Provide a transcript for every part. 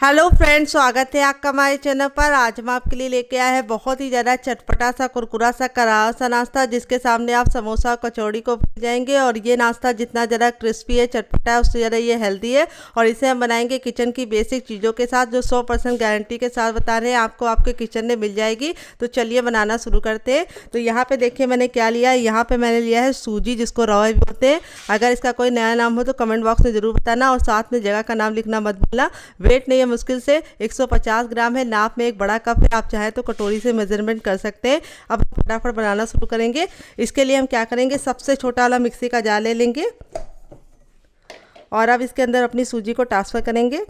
Hello friends, स्वागत है आपका हमारे चैनल पर। आज हम आपके लिए लेके आए हैं बहुत ही ज़्यादा चटपटा सा कुरकुरा सा करारा सा नाश्ता, जिसके सामने आप समोसा और कचौड़ी को भूल जाएंगे। और ये नाश्ता जितना ज़्यादा क्रिस्पी है, चटपटा है, उससे ज़्यादा ये हेल्दी है। और इसे हम बनाएंगे किचन की बेसिक चीज़ों के साथ, जो 100% गारंटी के साथ बता रहे हैं आपको आपके किचन में मिल जाएगी। तो चलिए बनाना शुरू करते हैं। तो यहाँ पर देखिए मैंने क्या लिया है। यहाँ पर मैंने लिया है सूजी, जिसको रवा भी बोलते हैं। अगर इसका कोई नया नाम हो तो कमेंट बॉक्स में ज़रूर बताना, और साथ में जगह का नाम लिखना मत भूलना। वेट नहीं है मुश्किल से 150 ग्राम है। नाप में एक बड़ा कप है, आप चाहे तो कटोरी से मेजरमेंट कर सकते हैं। अब फटाफट बनाना शुरू करेंगे। इसके लिए हम क्या करेंगे, सबसे छोटा वाला मिक्सी का जार ले लेंगे और अब इसके अंदर अपनी सूजी को ट्रांसफ़र करेंगे।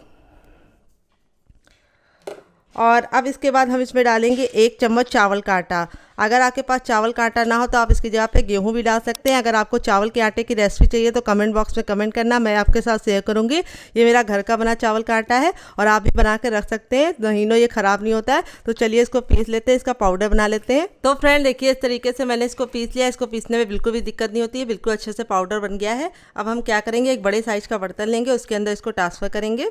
और अब इसके बाद हम इसमें डालेंगे 1 चम्मच चावल का आटा। अगर आपके पास चावल का आटा ना हो तो आप इसकी जगह पे गेहूं भी डाल सकते हैं। अगर आपको चावल के आटे की रेसिपी चाहिए तो कमेंट बॉक्स में कमेंट करना, मैं आपके साथ शेयर करूंगी। ये मेरा घर का बना चावल का आटा है और आप भी बना के रख सकते हैं, महीनों ये ख़राब नहीं होता है। तो चलिए इसको पीस लेते हैं, इसका पाउडर बना लेते हैं। तो फ्रेंड देखिए, इस तरीके से मैंने इसको पीस लिया। इसको पीसने में बिल्कुल भी दिक्कत नहीं होती है, बिल्कुल अच्छे से पाउडर बन गया है। अब हम क्या करेंगे, एक बड़े साइज़ का बर्तन लेंगे, उसके अंदर इसको ट्रांसफ़र करेंगे।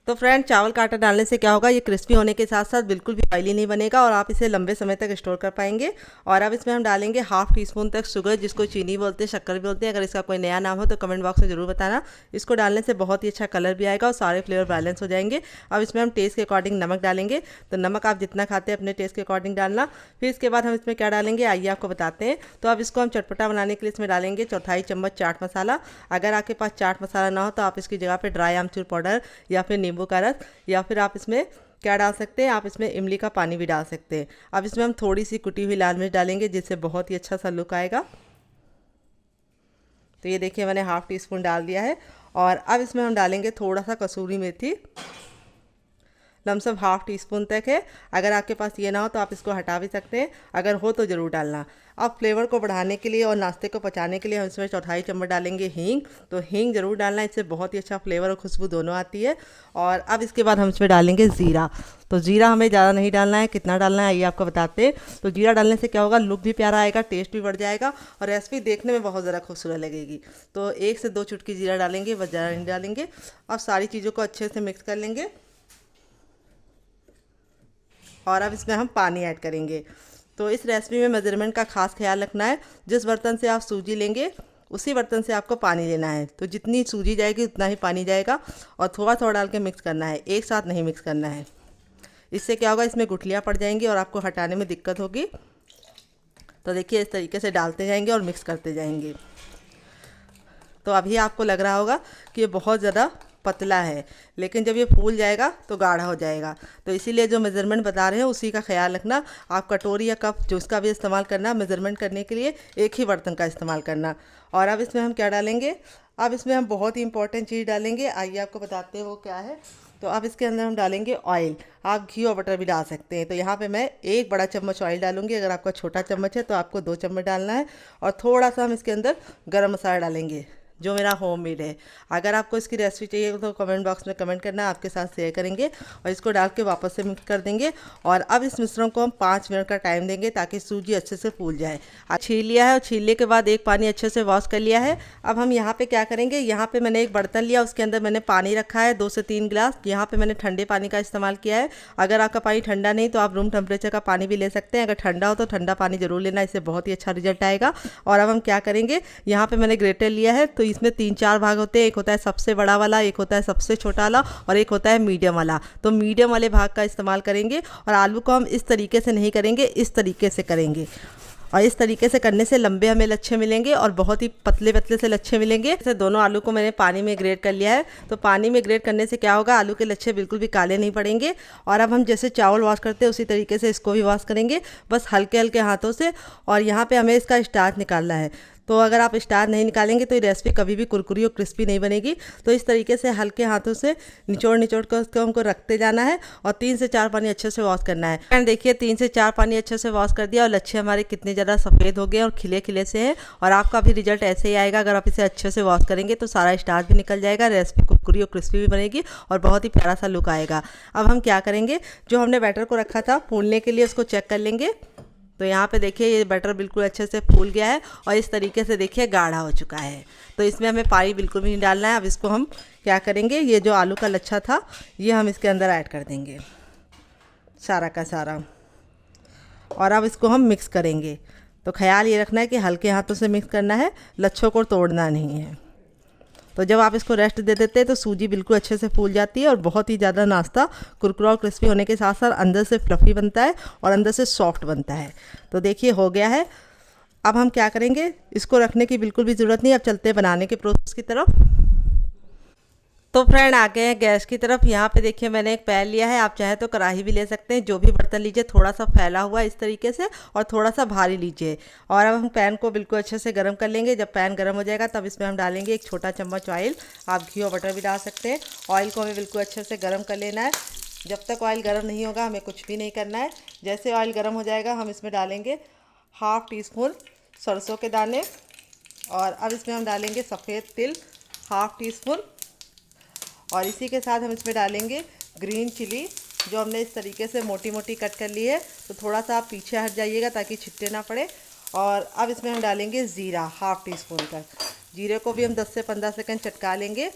तो फ्रेंड, चावल का आटा डालने से क्या होगा, ये क्रिस्पी होने के साथ साथ बिल्कुल भी ऑयली नहीं बनेगा और आप इसे लंबे समय तक स्टोर कर पाएंगे। और अब इसमें हम डालेंगे ½ टीस्पून तक शुगर, जिसको चीनी बोलते हैं, शक्कर भी बोलते हैं। अगर इसका कोई नया नाम हो तो कमेंट बॉक्स में ज़रूर बताना। इसको डालने से बहुत ही अच्छा कलर भी आएगा और सारे फ्लेवर बैलेंस हो जाएंगे। अब इसमें हम टेस्ट के अकॉर्डिंग नमक डालेंगे। तो नमक आप जितना खाते हैं अपने टेस्ट के अकॉर्डिंग डालना। फिर इसके बाद हम इसमें क्या डालेंगे, आइए आपको बताते हैं। तो अब इसको हम चटपटा बनाने के लिए इसमें डालेंगे 1/4 चम्मच चाट मसाला। अगर आपके पास चाट मसाला ना हो तो आप इसकी जगह पर ड्राई आमचूर पाउडर या फिर नींबू का रस, या फिर आप इसमें क्या डाल सकते हैं, आप इसमें इमली का पानी भी डाल सकते हैं। अब इसमें हम थोड़ी सी कुटी हुई लाल मिर्च डालेंगे, जिससे बहुत ही अच्छा सा लुक आएगा। तो ये देखिए मैंने ½ टीस्पून डाल दिया है। और अब इसमें हम डालेंगे थोड़ा सा कसूरी मेथी, लमसम ½ टीस्पून तक है। अगर आपके पास ये ना हो तो आप इसको हटा भी सकते हैं, अगर हो तो ज़रूर डालना। अब फ्लेवर को बढ़ाने के लिए और नाश्ते को पचाने के लिए हम इसमें 1/4 चम्मच डालेंगे हींग। तो हींग ज़रूर डालना, इससे बहुत ही अच्छा फ्लेवर और खुशबू दोनों आती है। और अब इसके बाद हम इसमें डालेंगे ज़ीरा। तो ज़ीरा हमें ज़्यादा नहीं डालना है, कितना डालना है ये आपको बताते हैं। तो ज़ीरा डालने से क्या होगा, लुक भी प्यारा आएगा, टेस्ट भी बढ़ जाएगा और रेसिपी देखने में बहुत ज़्यादा खूबसूरत लगेगी। तो 1 से 2 चुटकी ज़ीरा डालेंगे, बस ज़्यादा नहीं डालेंगे। अब सारी चीज़ों को अच्छे से मिक्स कर लेंगे और अब इसमें हम पानी ऐड करेंगे। तो इस रेसिपी में मेजरमेंट का खास ख्याल रखना है। जिस बर्तन से आप सूजी लेंगे उसी बर्तन से आपको पानी लेना है। तो जितनी सूजी जाएगी उतना ही पानी जाएगा और थोड़ा थोड़ा डाल के मिक्स करना है, एक साथ नहीं मिक्स करना है। इससे क्या होगा, इसमें गुठलियाँ पड़ जाएंगी और आपको हटाने में दिक्कत होगी। तो देखिए इस तरीके से डालते जाएंगे और मिक्स करते जाएंगे। तो अभी आपको लग रहा होगा कि ये बहुत ज़्यादा पतला है, लेकिन जब ये फूल जाएगा तो गाढ़ा हो जाएगा। तो इसीलिए जो मेज़रमेंट बता रहे हैं उसी का ख्याल रखना। आप कटोरी या कप जो उसका भी इस्तेमाल करना, मेज़रमेंट करने के लिए एक ही बर्तन का इस्तेमाल करना। और अब इसमें हम क्या डालेंगे, अब इसमें हम बहुत ही इंपॉर्टेंट चीज़ डालेंगे, आइए आपको बताते हैं वो क्या है। तो अब इसके अंदर हम डालेंगे ऑयल। आप घी और बटर भी डाल सकते हैं। तो यहाँ पे मैं 1 बड़ा चम्मच ऑयल डालूंगी। अगर आपका छोटा चम्मच है तो आपको 2 चम्मच डालना है। और थोड़ा सा हम इसके अंदर गरम मसाला डालेंगे, जो मेरा होममेड है। अगर आपको इसकी रेसिपी चाहिए तो कमेंट बॉक्स में कमेंट करना, आपके साथ शेयर करेंगे। और इसको डाल के वापस से मिक्स कर देंगे। और अब इस मिश्रण को हम 5 मिनट का टाइम देंगे ताकि सूजी अच्छे से फूल जाए। छील लिया है और छीलने के बाद एक पानी अच्छे से वॉश कर लिया है। अब हम यहाँ पे क्या करेंगे, यहाँ पे मैंने एक बर्तन लिया, उसके अंदर मैंने पानी रखा है 2 से 3 गिलास। यहाँ पे मैंने ठंडे पानी का इस्तेमाल किया है। अगर आपका पानी ठंडा नहीं तो आप रूम टेम्परेचर का पानी भी ले सकते हैं। अगर ठंडा हो तो ठंडा पानी जरूर लेना, इससे बहुत ही अच्छा रिजल्ट आएगा। और अब हम क्या करेंगे, यहाँ पे मैंने ग्रेटर लिया है। तो इसमें 3-4 भाग होते हैं, एक होता है सबसे बड़ा वाला, एक होता है सबसे छोटा वाला और एक होता है मीडियम वाला। तो मीडियम वाले भाग का इस्तेमाल करेंगे। और आलू को हम इस तरीके से नहीं करेंगे, इस तरीके से करेंगे। और इस तरीके से करने से लंबे हमें लच्छे मिलेंगे और बहुत ही पतले पतले से लच्छे मिलेंगे। जैसे दोनों आलू को मैंने पानी में ग्रेट कर लिया है। तो पानी में ग्रेट करने से क्या होगा, आलू के लच्छे बिल्कुल भी काले नहीं पड़ेंगे। और अब हम जैसे चावल वॉश करते हैं उसी तरीके से इसको भी वॉश करेंगे, बस हल्के हल्के हाथों से। और यहाँ पे हमें इसका स्टार्च निकालना है। तो अगर आप स्टार नहीं निकालेंगे तो ये रेसिपी कभी भी कुरकुरी और क्रिस्पी नहीं बनेगी। तो इस तरीके से हल्के हाथों से निचोड़ निचोड़ कर उसको हमको रखते जाना है और 3 से 4 पानी अच्छे से वॉश करना है। एंड देखिए 3 से 4 पानी अच्छे से वॉश कर दिया और लच्छे हमारे कितने ज़्यादा सफ़ेद हो गए और खिले खिले से हैं। और आपका भी रिजल्ट ऐसे ही आएगा। अगर आप इसे अच्छे से वॉश करेंगे तो सारा स्टार्च भी निकल जाएगा, रेसिपी कुरकुरी और क्रिस्पी भी बनेगी और बहुत ही प्यारा सा लुक आएगा। अब हम क्या करेंगे, जो हमने बैटर को रखा था फूलने के लिए, उसको चेक कर लेंगे। तो यहाँ पे देखिए ये बटर बिल्कुल अच्छे से फूल गया है और इस तरीके से देखिए गाढ़ा हो चुका है। तो इसमें हमें पानी बिल्कुल भी नहीं डालना है। अब इसको हम क्या करेंगे, ये जो आलू का लच्छा था ये हम इसके अंदर ऐड कर देंगे सारा का सारा, और अब इसको हम मिक्स करेंगे। तो ख्याल ये रखना है कि हल्के हाथों से मिक्स करना है, लच्छों को तोड़ना नहीं है। तो जब आप इसको रेस्ट दे देते हैं तो सूजी बिल्कुल अच्छे से फूल जाती है और बहुत ही ज़्यादा नाश्ता कुरकुरा और क्रिस्पी होने के साथ साथ अंदर से फ्लफ़ी बनता है और अंदर से सॉफ्ट बनता है। तो देखिए हो गया है। अब हम क्या करेंगे, इसको रखने की बिल्कुल भी ज़रूरत नहीं। अब चलते हैं बनाने के प्रोसेस की तरफ। तो फ्रेंड आ गए हैं गैस की तरफ। यहाँ पे देखिए मैंने एक पैन लिया है, आप चाहे तो कढ़ाई भी ले सकते हैं। जो भी बर्तन लीजिए थोड़ा सा फैला हुआ इस तरीके से और थोड़ा सा भारी लीजिए। और अब हम पैन को बिल्कुल अच्छे से गर्म कर लेंगे। जब पैन गर्म हो जाएगा तब इसमें हम डालेंगे 1 छोटा चम्मच ऑयल। आप घी और बटर भी डाल सकते हैं। ऑयल को हमें बिल्कुल अच्छे से गर्म कर लेना है। जब तक ऑयल गर्म नहीं होगा हमें कुछ भी नहीं करना है। जैसे ऑयल गर्म हो जाएगा हम इसमें डालेंगे 1/2 टीस्पून सरसों के दाने, और अब इसमें हम डालेंगे सफ़ेद तिल 1/2 टीस्पून, और इसी के साथ हम इसमें डालेंगे ग्रीन चिली जो हमने इस तरीके से मोटी मोटी कट कर ली है। तो थोड़ा सा आप पीछे हट जाइएगा ताकि छिट्टे ना पड़े। और अब इसमें हम डालेंगे ज़ीरा 1/2 टीस्पून तक। जीरे को भी हम 10 से 15 सेकंड चटका लेंगे।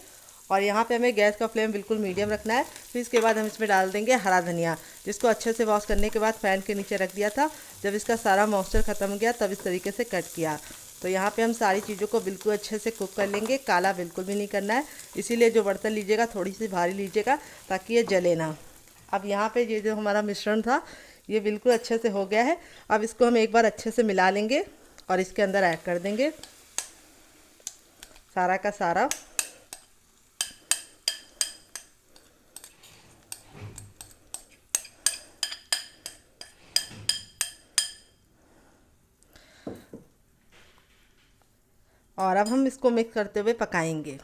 और यहाँ पे हमें गैस का फ्लेम बिल्कुल मीडियम रखना है। फिर इसके बाद हम इसमें डाल देंगे हरा धनिया, जिसको अच्छे से वॉश करने के बाद फैन के नीचे रख दिया था। जब इसका सारा मॉइस्चर ख़त्म हो गया तब इस तरीके से कट किया। तो यहाँ पे हम सारी चीज़ों को बिल्कुल अच्छे से कुक कर लेंगे। काला बिल्कुल भी नहीं करना है, इसीलिए जो बर्तन लीजिएगा थोड़ी सी भारी लीजिएगा ताकि ये जले ना। अब यहाँ पे ये जो हमारा मिश्रण था ये बिल्कुल अच्छे से हो गया है। अब इसको हम एक बार अच्छे से मिला लेंगे और इसके अंदर ऐड कर देंगे सारा का सारा। और अब हम इसको मिक्स करते हुए पकाएंगे।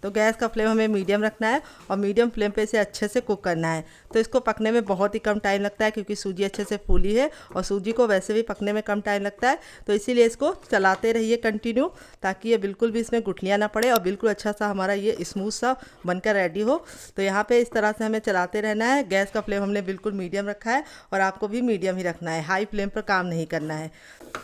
तो गैस का फ्लेम हमें मीडियम रखना है और मीडियम फ्लेम पे इसे अच्छे से कुक करना है। तो इसको पकने में बहुत ही कम टाइम लगता है क्योंकि सूजी अच्छे से फूली है और सूजी को वैसे भी पकने में कम टाइम लगता है। तो इसीलिए इसको चलाते रहिए कंटिन्यू, ताकि ये बिल्कुल भी इसमें गुठलियाँ ना पड़े और बिल्कुल अच्छा सा हमारा ये स्मूथ सा बनकर रेडी हो। तो यहाँ पर इस तरह से हमें चलाते रहना है। गैस का फ्लेम हमने बिल्कुल मीडियम रखा है और आपको भी मीडियम ही रखना है, हाई फ्लेम पर काम नहीं करना है।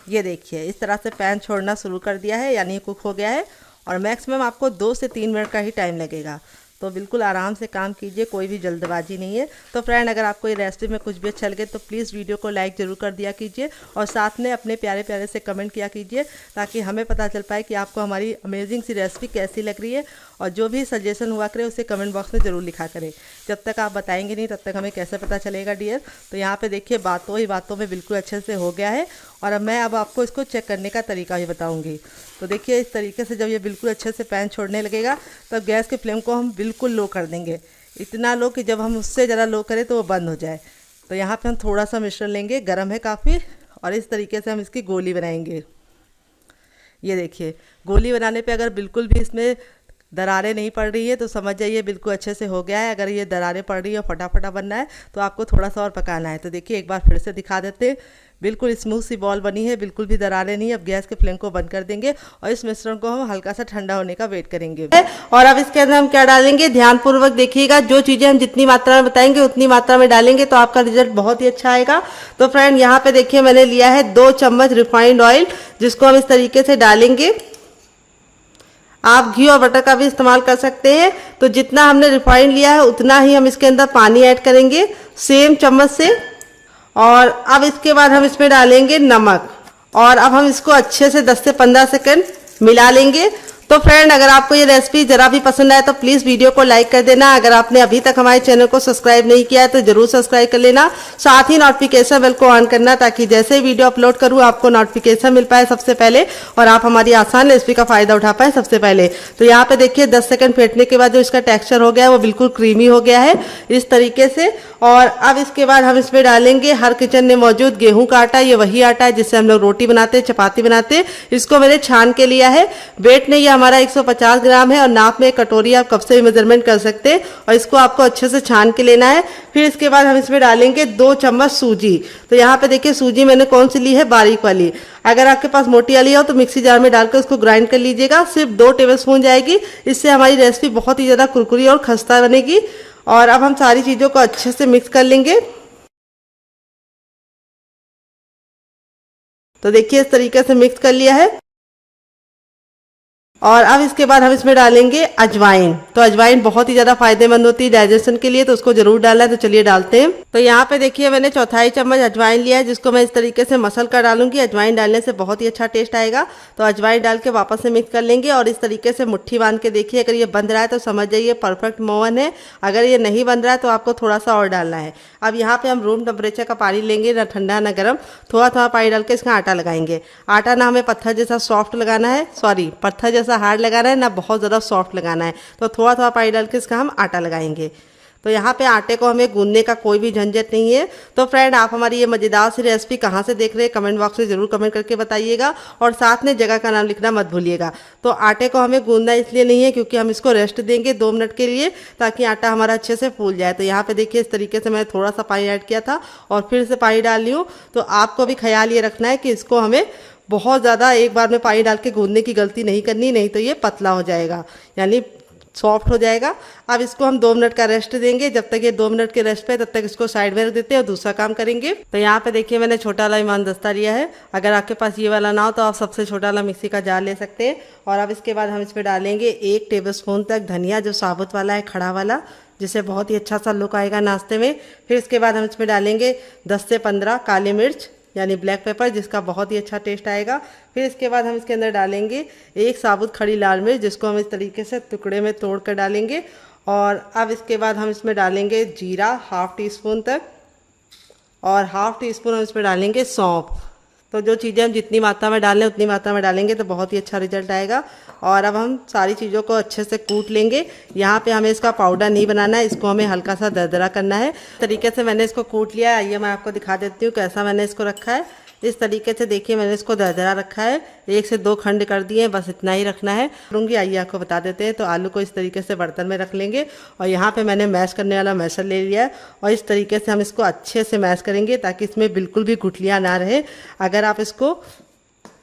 ये देखिए इस तरह से पैन छोड़ना शुरू कर दिया है, यानी कुक हो गया है। और मैक्सिमम आपको 2 से 3 मिनट का ही टाइम लगेगा। तो बिल्कुल आराम से काम कीजिए, कोई भी जल्दबाजी नहीं है। तो फ्रेंड अगर आपको ये रेसिपी में कुछ भी अच्छा लगे तो प्लीज़ वीडियो को लाइक ज़रूर कर दिया कीजिए और साथ में अपने प्यारे प्यारे से कमेंट किया कीजिए, ताकि हमें पता चल पाए कि आपको हमारी अमेजिंग सी रेसिपी कैसी लग रही है। और जो भी सजेशन हुआ करे उसे कमेंट बॉक्स में ज़रूर लिखा करें। जब तक आप बताएंगे नहीं तब तक हमें कैसे पता चलेगा डियर। तो यहाँ पे देखिए बातों ही बातों में बिल्कुल अच्छे से हो गया है। और अब मैं आपको इसको चेक करने का तरीका ही बताऊँगी। तो देखिए इस तरीके से जब ये बिल्कुल अच्छे से पैन छोड़ने लगेगा तब गैस के फ्लेम को हम बिल्कुल लो कर देंगे। इतना लो कि जब हम उससे ज़रा लो करें तो वो बंद हो जाए। तो यहाँ पे हम थोड़ा सा मिश्रण लेंगे, गर्म है काफ़ी, और इस तरीके से हम इसकी गोली बनाएंगे। ये देखिए गोली बनाने पे अगर बिल्कुल भी इसमें दरारें नहीं पड़ रही है तो समझ जाइए बिल्कुल अच्छे से हो गया है। अगर ये दरारें पड़ रही है और फटाफटा बनना है तो आपको थोड़ा सा और पकाना है। तो देखिए एक बार फिर से दिखा देते हैं, बिल्कुल स्मूथ सी बॉल बनी है, बिल्कुल भी दरारें नहीं। अब गैस के फ्लेम को बंद कर देंगे और इस मिश्रण को हम हल्का सा ठंडा होने का वेट करेंगे। और अब इसके अंदर हम क्या डालेंगे, ध्यानपूर्वक देखिएगा। जो चीज़ें हम जितनी मात्रा में बताएंगे उतनी मात्रा में डालेंगे तो आपका रिजल्ट बहुत ही अच्छा आएगा। तो फ्रेंड यहाँ पे देखिए मैंने लिया है 2 चम्मच रिफाइंड ऑयल, जिसको हम इस तरीके से डालेंगे। आप घी और बटर का भी इस्तेमाल कर सकते हैं। तो जितना हमने रिफाइंड लिया है उतना ही हम इसके अंदर पानी ऐड करेंगे सेम चम्मच से। और अब इसके बाद हम इसमें डालेंगे नमक, और अब हम इसको अच्छे से 10 से 15 सेकंड मिला लेंगे। तो फ्रेंड अगर आपको ये रेसिपी जरा भी पसंद आए तो प्लीज़ वीडियो को लाइक कर देना। अगर आपने अभी तक हमारे चैनल को सब्सक्राइब नहीं किया है तो जरूर सब्सक्राइब कर लेना। साथ ही नोटिफिकेशन बेल को ऑन करना, ताकि जैसे ही वीडियो अपलोड करूँ आपको नोटिफिकेशन मिल पाए सबसे पहले और आप हमारी आसान रेसिपी का फ़ायदा उठा पाए सबसे पहले। तो यहाँ पे देखिए 10 सेकंड फेंटने के बाद जो इसका टेक्स्चर हो गया है वो बिल्कुल क्रीमी हो गया है इस तरीके से। और अब इसके बाद हम इसमें डालेंगे हर किचन में मौजूद गेहूं का आटा। ये वही आटा है जिससे हम लोग रोटी बनाते हैं, चपाती बनाते हैं। इसको मैंने छान के लिया है। वेट नहीं, ये हमारा 150 ग्राम है और नाप में एक कटोरी आप कप से भी मेजरमेंट कर सकते हैं। और इसको आपको अच्छे से छान के लेना है। फिर इसके बाद हम इसमें डालेंगे 2 चम्मच सूजी। तो यहाँ पे देखिए सूजी मैंने कौन सी ली है, बारीक वाली। अगर आपके पास मोटी वाली हो तो मिक्सी जार में डालकर उसको ग्राइंड कर लीजिएगा। सिर्फ 2 टेबलस्पून जाएगी, इससे हमारी रेसिपी बहुत ही ज़्यादा कुरकुरी और खस्ता बनेगी। और अब हम सारी चीज़ों को अच्छे से मिक्स कर लेंगे। तो देखिए इस तरीके से मिक्स कर लिया है। और अब इसके बाद हम इसमें डालेंगे अजवाइन। तो अजवाइन बहुत ही ज़्यादा फायदेमंद होती है डाइजेशन के लिए, तो उसको जरूर डालना है। तो चलिए डालते हैं। तो यहाँ पे देखिए मैंने चौथाई चम्मच अजवाइन लिया है, जिसको मैं इस तरीके से मसल कर डालूंगी। अजवाइन डालने से बहुत ही अच्छा टेस्ट आएगा। तो अजवाइन डाल के वापस से मिक्स कर लेंगे और इस तरीके से मुट्ठी बांध के देखिए, अगर ये बंध रहा है तो समझ जाइए परफेक्ट मोवन है। अगर ये नहीं बंध रहा है तो आपको थोड़ा सा और डालना है। अब यहाँ पे हम रूम टेम्परेचर का पानी लेंगे, ना ठंडा ना गर्म, थोड़ा थोड़ा पानी डाल के इसका आटा लगाएंगे। आटा ना हमें पत्थर जैसा सॉफ्ट लगाना है, सॉरी पत्थर जैसा हार्ड लगाना है, ना बहुत ज़्यादा सॉफ्ट लगाना है। तो थोड़ा थोड़ा पानी डाल के इसका हम आटा लगाएंगे। तो यहाँ पे आटे को हमें गूंदने का कोई भी झंझट नहीं है। तो फ्रेंड आप हमारी ये मज़ेदार सी रेसिपी कहाँ से देख रहे हैं कमेंट बॉक्स में ज़रूर कमेंट करके बताइएगा, और साथ में जगह का नाम लिखना मत भूलिएगा। तो आटे को हमें गूंदना इसलिए नहीं है क्योंकि हम इसको रेस्ट देंगे 2 मिनट के लिए, ताकि आटा हमारा अच्छे से फूल जाए। तो यहाँ पे देखिए इस तरीके से मैं थोड़ा सा पानी ऐड किया था और फिर से पानी डाल रही हूँ। तो आपको भी ख्याल ये रखना है कि इसको हमें बहुत ज़्यादा एक बार में पानी डाल के गूंदने की गलती नहीं करनी, नहीं तो ये पतला हो जाएगा, यानी सॉफ्ट हो जाएगा। अब इसको हम 2 मिनट का रेस्ट देंगे। जब तक ये 2 मिनट के रेस्ट पे, तब तक इसको साइड में रख देते हैं और दूसरा काम करेंगे। तो यहाँ पे देखिए मैंने छोटा वाला ईमान दस्ता लिया है। अगर आपके पास ये वाला ना हो तो आप सबसे छोटा वाला मिक्सी का जार ले सकते हैं। और अब इसके बाद हम इसमें डालेंगे 1 टेबलस्पून तक धनिया, जो साबुत वाला है, खड़ा वाला, जिससे बहुत ही अच्छा सा लुक आएगा नाश्ते में। फिर इसके बाद हम इसमें डालेंगे 10 से 15 काली मिर्च, यानी ब्लैक पेपर, जिसका बहुत ही अच्छा टेस्ट आएगा। फिर इसके बाद हम इसके अंदर डालेंगे 1 साबुत खड़ी लाल मिर्च, जिसको हम इस तरीके से टुकड़े में तोड़ कर डालेंगे। और अब इसके बाद हम इसमें डालेंगे जीरा 1/2 टीस्पून तक, और 1/2 टीस्पून हम इसमें डालेंगे सौंफ। तो जो चीज़ें हम जितनी मात्रा में डालें उतनी मात्रा में डालेंगे तो बहुत ही अच्छा रिजल्ट आएगा। और अब हम सारी चीज़ों को अच्छे से कूट लेंगे। यहाँ पे हमें इसका पाउडर नहीं बनाना है, इसको हमें हल्का सा दरदरा करना है। इस तरीके से मैंने इसको कूट लिया है। आइए मैं आपको दिखा देती हूँ कैसा मैंने इसको रखा है। इस तरीके से देखिए मैंने इसको दरदरा रखा है। 1 से 2 खंड कर दिए, बस इतना ही रखना है। करूँगी, आइए आपको बता देते हैं। तो आलू को इस तरीके से बर्तन में रख लेंगे और यहाँ पे मैंने मैश करने वाला मैशर ले लिया है, और इस तरीके से हम इसको अच्छे से मैश करेंगे ताकि इसमें बिल्कुल भी गुठलियाँ ना रहे। अगर आप इसको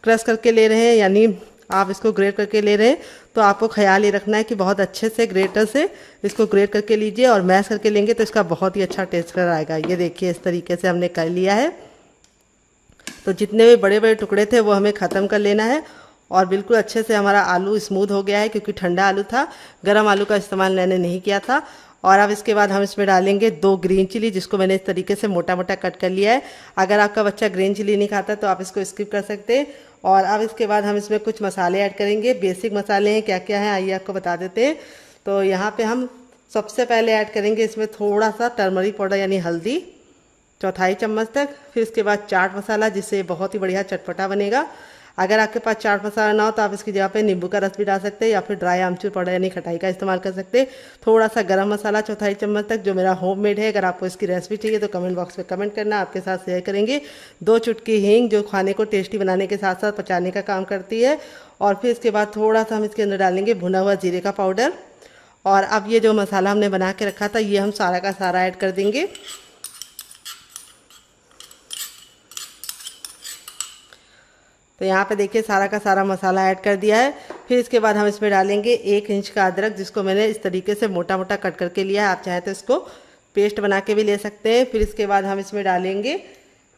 क्रश करके ले रहे हैं, यानी आप इसको ग्रेट करके ले रहे हैं, तो आपको ख्याल ये रखना है कि बहुत अच्छे से ग्रेटर से इसको ग्रेट करके लीजिए, और मैश करके लेंगे तो इसका बहुत ही अच्छा टेस्ट आएगा। ये देखिए इस तरीके से हमने कर लिया है। तो जितने भी बड़े बड़े टुकड़े थे वो हमें ख़त्म कर लेना है। और बिल्कुल अच्छे से हमारा आलू स्मूथ हो गया है, क्योंकि ठंडा आलू था, गर्म आलू का इस्तेमाल मैंने नहीं किया था। और अब इसके बाद हम इसमें डालेंगे 2 ग्रीन चिली, जिसको मैंने इस तरीके से मोटा मोटा कट कर लिया है। अगर आपका बच्चा ग्रीन चिली नहीं खाता तो आप इसको स्किप कर सकते हैं। और अब इसके बाद हम इसमें कुछ मसाले ऐड करेंगे। बेसिक मसाले हैं, क्या क्या हैं आइए आपको बता देते हैं। तो यहाँ पे हम सबसे पहले ऐड करेंगे इसमें थोड़ा सा टर्मरिक पाउडर, यानी हल्दी, 1/4 चम्मच तक। फिर इसके बाद चाट मसाला, जिससे बहुत ही बढ़िया चटपटा बनेगा। अगर आपके पास चाट मसाला ना हो तो आप इसकी जगह पे नींबू का रस भी डाल सकते हैं, या फिर ड्राई आमचूर पाउडर यानी खटाई का इस्तेमाल कर सकते हैं। थोड़ा सा गरम मसाला 1/4 चम्मच तक, जो मेरा होममेड है। अगर आपको इसकी रेसिपी चाहिए तो कमेंट बॉक्स में कमेंट करना, आपके साथ शेयर करेंगे। 2 चुटकी हींग, जो खाने को टेस्टी बनाने के साथ साथ पचाने का काम करती है। और फिर इसके बाद थोड़ा सा हम इसके अंदर डालेंगे भुना हुआ जीरे का पाउडर। और अब ये जो मसाला हमने बना के रखा था, ये हम सारा का सारा ऐड कर देंगे। तो यहाँ पे देखिए सारा का सारा मसाला ऐड कर दिया है। फिर इसके बाद हम इसमें डालेंगे 1 इंच का अदरक, जिसको मैंने इस तरीके से मोटा मोटा कट करके लिया है। आप चाहें तो इसको पेस्ट बना के भी ले सकते हैं। फिर इसके बाद हम इसमें डालेंगे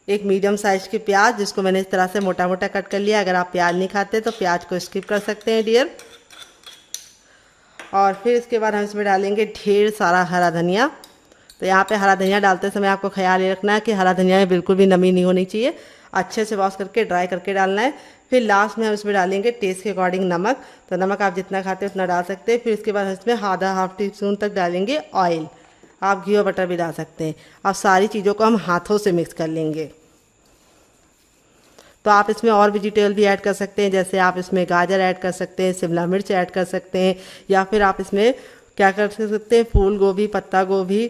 1 मीडियम साइज़ की प्याज, जिसको मैंने इस तरह से मोटा मोटा कट कर लिया। अगर आप प्याज नहीं खाते तो प्याज को स्किप कर सकते हैं डियर। और फिर इसके बाद हम इसमें डालेंगे ढेर सारा हरा धनिया। तो यहाँ पे हरा धनिया डालते समय आपको ख्याल ये रखना है कि हरा धनिया में बिल्कुल भी नमी नहीं होनी चाहिए, अच्छे से वॉश करके ड्राई करके डालना है। फिर लास्ट में हम इसमें डालेंगे टेस्ट के अकॉर्डिंग नमक। तो नमक आप जितना खाते हैं उतना डाल सकते हैं। फिर इसके बाद हम इसमें ½ टीस्पून तक डालेंगे ऑयल, आप घी और बटर भी डाल सकते हैं। अब सारी चीज़ों को हम हाथों से मिक्स कर लेंगे। तो आप इसमें और वेजिटेबल भी ऐड कर सकते हैं, जैसे आप इसमें गाजर ऐड कर सकते हैं, शिमला मिर्च ऐड कर सकते हैं, या फिर आप इसमें क्या कर सकते हैं, फूल गोभी, पत्ता गोभी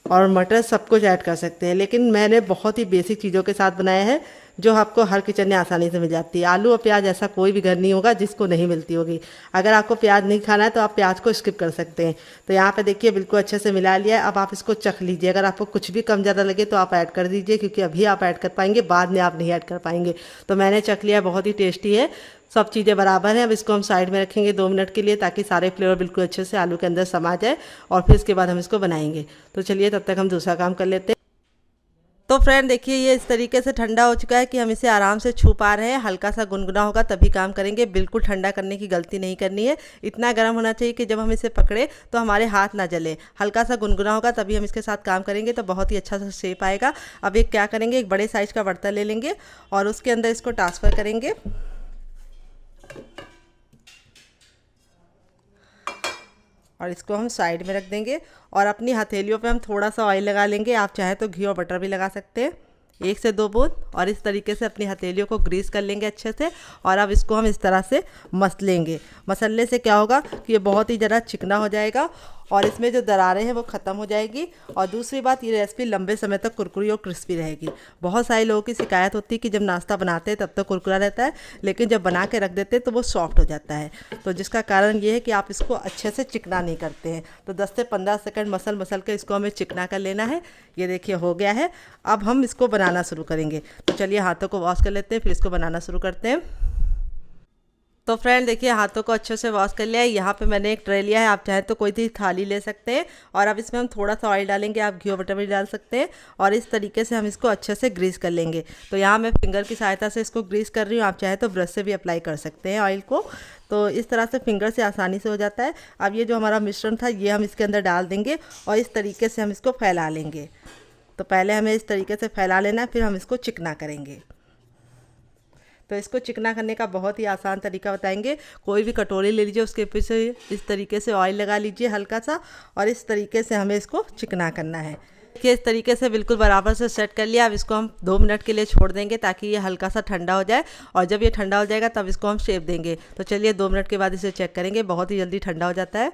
और मटर, सब कुछ ऐड कर सकते हैं। लेकिन मैंने बहुत ही बेसिक चीज़ों के साथ बनाया है, जो आपको हर किचन में आसानी से मिल जाती है। आलू और प्याज ऐसा कोई भी घर नहीं होगा जिसको नहीं मिलती होगी। अगर आपको प्याज नहीं खाना है तो आप प्याज को स्किप कर सकते हैं। तो यहाँ पे देखिए बिल्कुल अच्छे से मिला लिया है। अब आप इसको चख लीजिए, अगर आपको कुछ भी कम ज़्यादा लगे तो आप ऐड कर दीजिए, क्योंकि अभी आप ऐड कर पाएंगे, बाद में आप नहीं ऐड कर पाएंगे। तो मैंने चख लिया, बहुत ही टेस्टी है, सब चीज़ें बराबर हैं। अब इसको हम साइड में रखेंगे 2 मिनट के लिए, ताकि सारे फ्लेवर बिल्कुल अच्छे से आलू के अंदर समा जाए। और फिर इसके बाद हम इसको बनाएंगे। तो चलिए तब तक हम दूसरा काम कर लेते हैं। तो फ्रेंड देखिए ये इस तरीके से ठंडा हो चुका है कि हम इसे आराम से छू पा रहे हैं। हल्का सा गुनगुना होगा तभी काम करेंगे, बिल्कुल ठंडा करने की गलती नहीं करनी है। इतना गर्म होना चाहिए कि जब हम इसे पकड़े तो हमारे हाथ ना जले। हल्का सा गुनगुना होगा तभी हम इसके साथ काम करेंगे, तो बहुत ही अच्छा सा शेप आएगा। अब एक क्या करेंगे, एक बड़े साइज़ का बर्तन ले लेंगे और उसके अंदर इसको ट्रांसफ़र करेंगे। और इसको हम साइड में रख देंगे और अपनी हथेलियों पे हम थोड़ा सा ऑयल लगा लेंगे। आप चाहे तो घी और बटर भी लगा सकते हैं, 1 से 2 बूंद। और इस तरीके से अपनी हथेलियों को ग्रीस कर लेंगे अच्छे से। और अब इसको हम इस तरह से मस लेंगे। मसलने से क्या होगा कि ये बहुत ही ज़रा चिकना हो जाएगा और इसमें जो दरारें हैं वो ख़त्म हो जाएगी। और दूसरी बात, ये रेसिपी लंबे समय तक कुरकुरी और क्रिस्पी रहेगी। बहुत सारे लोगों की शिकायत होती है कि जब नाश्ता बनाते हैं तब तक कुरकुरा रहता है, लेकिन जब बना के रख देते हैं तो वो सॉफ्ट हो जाता है। तो जिसका कारण ये है कि आप इसको अच्छे से चिकना नहीं करते हैं। तो 10 से 15 सेकंड मसल मसल के इसको हमें चिकना कर लेना है। ये देखिए हो गया है। अब हम इसको बनाना शुरू करेंगे। तो चलिए हाथों को वॉश कर लेते हैं, फिर इसको बनाना शुरू करते हैं। तो फ्रेंड देखिए हाथों को अच्छे से वॉश कर लिया है। यहाँ पे मैंने एक ट्रे लिया है, आप चाहें तो कोई भी थाली ले सकते हैं। और अब इसमें हम थोड़ा सा ऑयल डालेंगे, आप घी और बटर भी डाल सकते हैं। और इस तरीके से हम इसको अच्छे से ग्रीस कर लेंगे। तो यहाँ मैं फिंगर की सहायता से इसको ग्रीस कर रही हूँ, आप चाहे तो ब्रश से भी अप्लाई कर सकते हैं ऑयल को। तो इस तरह से फिंगर से आसानी से हो जाता है। अब ये जो हमारा मिश्रण था ये हम इसके अंदर डाल देंगे और इस तरीके से हम इसको फैला लेंगे। तो पहले हमें इस तरीके से फैला लेना है, फिर हम इसको चिकना करेंगे। तो इसको चिकना करने का बहुत ही आसान तरीका बताएंगे। कोई भी कटोरी ले लीजिए, उसके ऊपर से इस तरीके से ऑयल लगा लीजिए हल्का सा, और इस तरीके से हमें इसको चिकना करना है। देखिए इस तरीके से बिल्कुल बराबर से सेट कर लिया। अब इसको हम 2 मिनट के लिए छोड़ देंगे ताकि ये हल्का सा ठंडा हो जाए। और जब ये ठंडा हो जाएगा तब इसको हम शेप देंगे। तो चलिए 2 मिनट के बाद इसे चेक करेंगे, बहुत ही जल्दी ठंडा हो जाता है।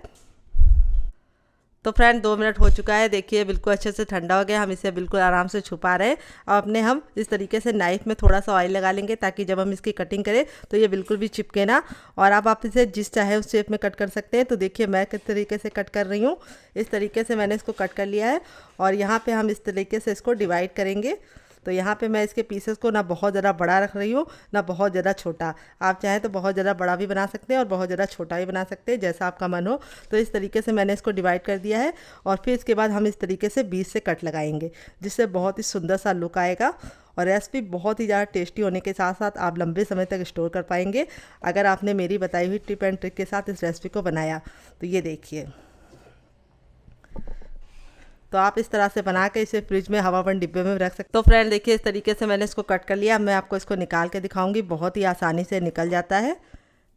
तो फ्रेंड 2 मिनट हो चुका है, देखिए बिल्कुल अच्छे से ठंडा हो गया। हम इसे बिल्कुल आराम से छुपा रहे हैं। अब अपने हम इस तरीके से नाइफ़ में थोड़ा सा ऑयल लगा लेंगे ताकि जब हम इसकी कटिंग करें तो ये बिल्कुल भी चिपके ना। और अब आप इसे जिस चाहे उस शेप में कट कर सकते हैं। तो देखिए मैं किस तरीके से कट कर रही हूँ, इस तरीके से मैंने इसको कट कर लिया है। और यहाँ पर हम इस तरीके से इसको डिवाइड करेंगे। तो यहाँ पे मैं इसके पीसेस को ना बहुत ज़्यादा बड़ा रख रही हूँ ना बहुत ज़्यादा छोटा। आप चाहें तो बहुत ज़्यादा बड़ा भी बना सकते हैं और बहुत ज़्यादा छोटा भी बना सकते हैं, जैसा आपका मन हो। तो इस तरीके से मैंने इसको डिवाइड कर दिया है। और फिर इसके बाद हम इस तरीके से बीच से कट लगाएंगे, जिससे बहुत ही सुंदर सा लुक आएगा। और रेसिपी बहुत ही ज़्यादा टेस्टी होने के साथ साथ आप लंबे समय तक स्टोर कर पाएंगे अगर आपने मेरी बताई हुई टिप एंड ट्रिक के साथ इस रेसिपी को बनाया। तो ये देखिए, तो आप इस तरह से बना के इसे फ्रिज में हवाबंद डिब्बे में रख सकते। तो फ्रेंड देखिए इस तरीके से मैंने इसको कट कर लिया। अब मैं आपको इसको निकाल के दिखाऊंगी, बहुत ही आसानी से निकल जाता है।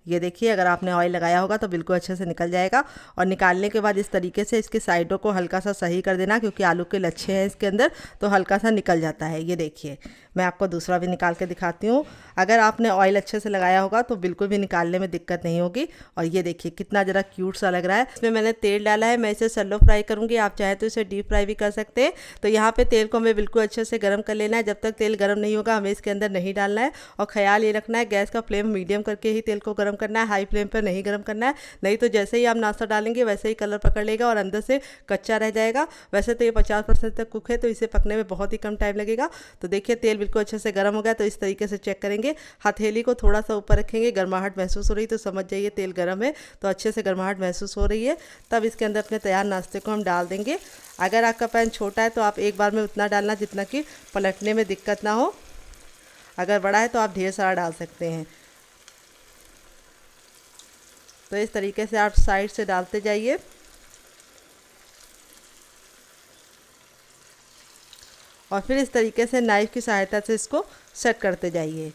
ये देखिए अगर आपने ऑयल लगाया होगा तो बिल्कुल अच्छे से निकल जाएगा। और निकालने के बाद इस तरीके से इसकी साइडों को हल्का सा सही कर देना, क्योंकि आलू के लच्छे हैं इसके अंदर, तो हल्का सा निकल जाता है। ये देखिए मैं आपको दूसरा भी निकाल के दिखाती हूँ। अगर आपने ऑयल अच्छे से लगाया होगा तो बिल्कुल भी निकालने में दिक्कत नहीं होगी। और ये देखिए कितना ज़रा क्यूट सा लग रहा है। इसमें मैंने तेल डाला है, मैं इसे सैलो फ्राई करूँगी, आप चाहे तो इसे डीप फ्राई भी कर सकते हैं। तो यहाँ पे तेल को हमें बिल्कुल अच्छे से गर्म कर लेना है। जब तक तेल गर्म नहीं होगा हमें इसके अंदर नहीं डालना है। और ख्याल ये रखना है गैस का फ्लेम मीडियम करके ही तेल को गर्म करना है, हाई फ्लेम पर नहीं गर्म करना है। नहीं तो जैसे ही आप नाश्ता डालेंगे वैसे ही कलर पकड़ लेगा और अंदर से कच्चा रह जाएगा। वैसे तो ये 50% तक कुक है, तो इसे पकने में बहुत ही कम टाइम लगेगा। तो देखिए तेल बिल्कुल अच्छे से गर्म हो गया। तो इस तरीके से चेक करेंगे, हथेली को थोड़ा सा ऊपर रखेंगे, गर्माहट महसूस हो रही तो समझ जाइए तेल गर्म है। तो अच्छे से गर्माहट महसूस हो रही है, तब इसके अंदर अपने तैयार नाश्ते को हम डाल देंगे। अगर आपका पैन छोटा है तो आप एक बार में उतना डालना जितना कि पलटने में दिक्कत ना हो। अगर बड़ा है तो आप ढेर सारा डाल सकते हैं। तो इस तरीके से आप साइड से डालते जाइए। और फिर इस तरीके से नाइफ़ की सहायता से इसको सेट करते जाइए।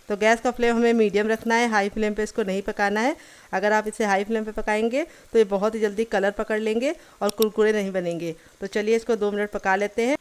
तो गैस का फ्लेम हमें मीडियम रखना है, हाई फ्लेम पे इसको नहीं पकाना है। अगर आप इसे हाई फ्लेम पे पकाएंगे तो ये बहुत ही जल्दी कलर पकड़ लेंगे और कुरकुरे नहीं बनेंगे। तो चलिए इसको 2 मिनट पका लेते हैं।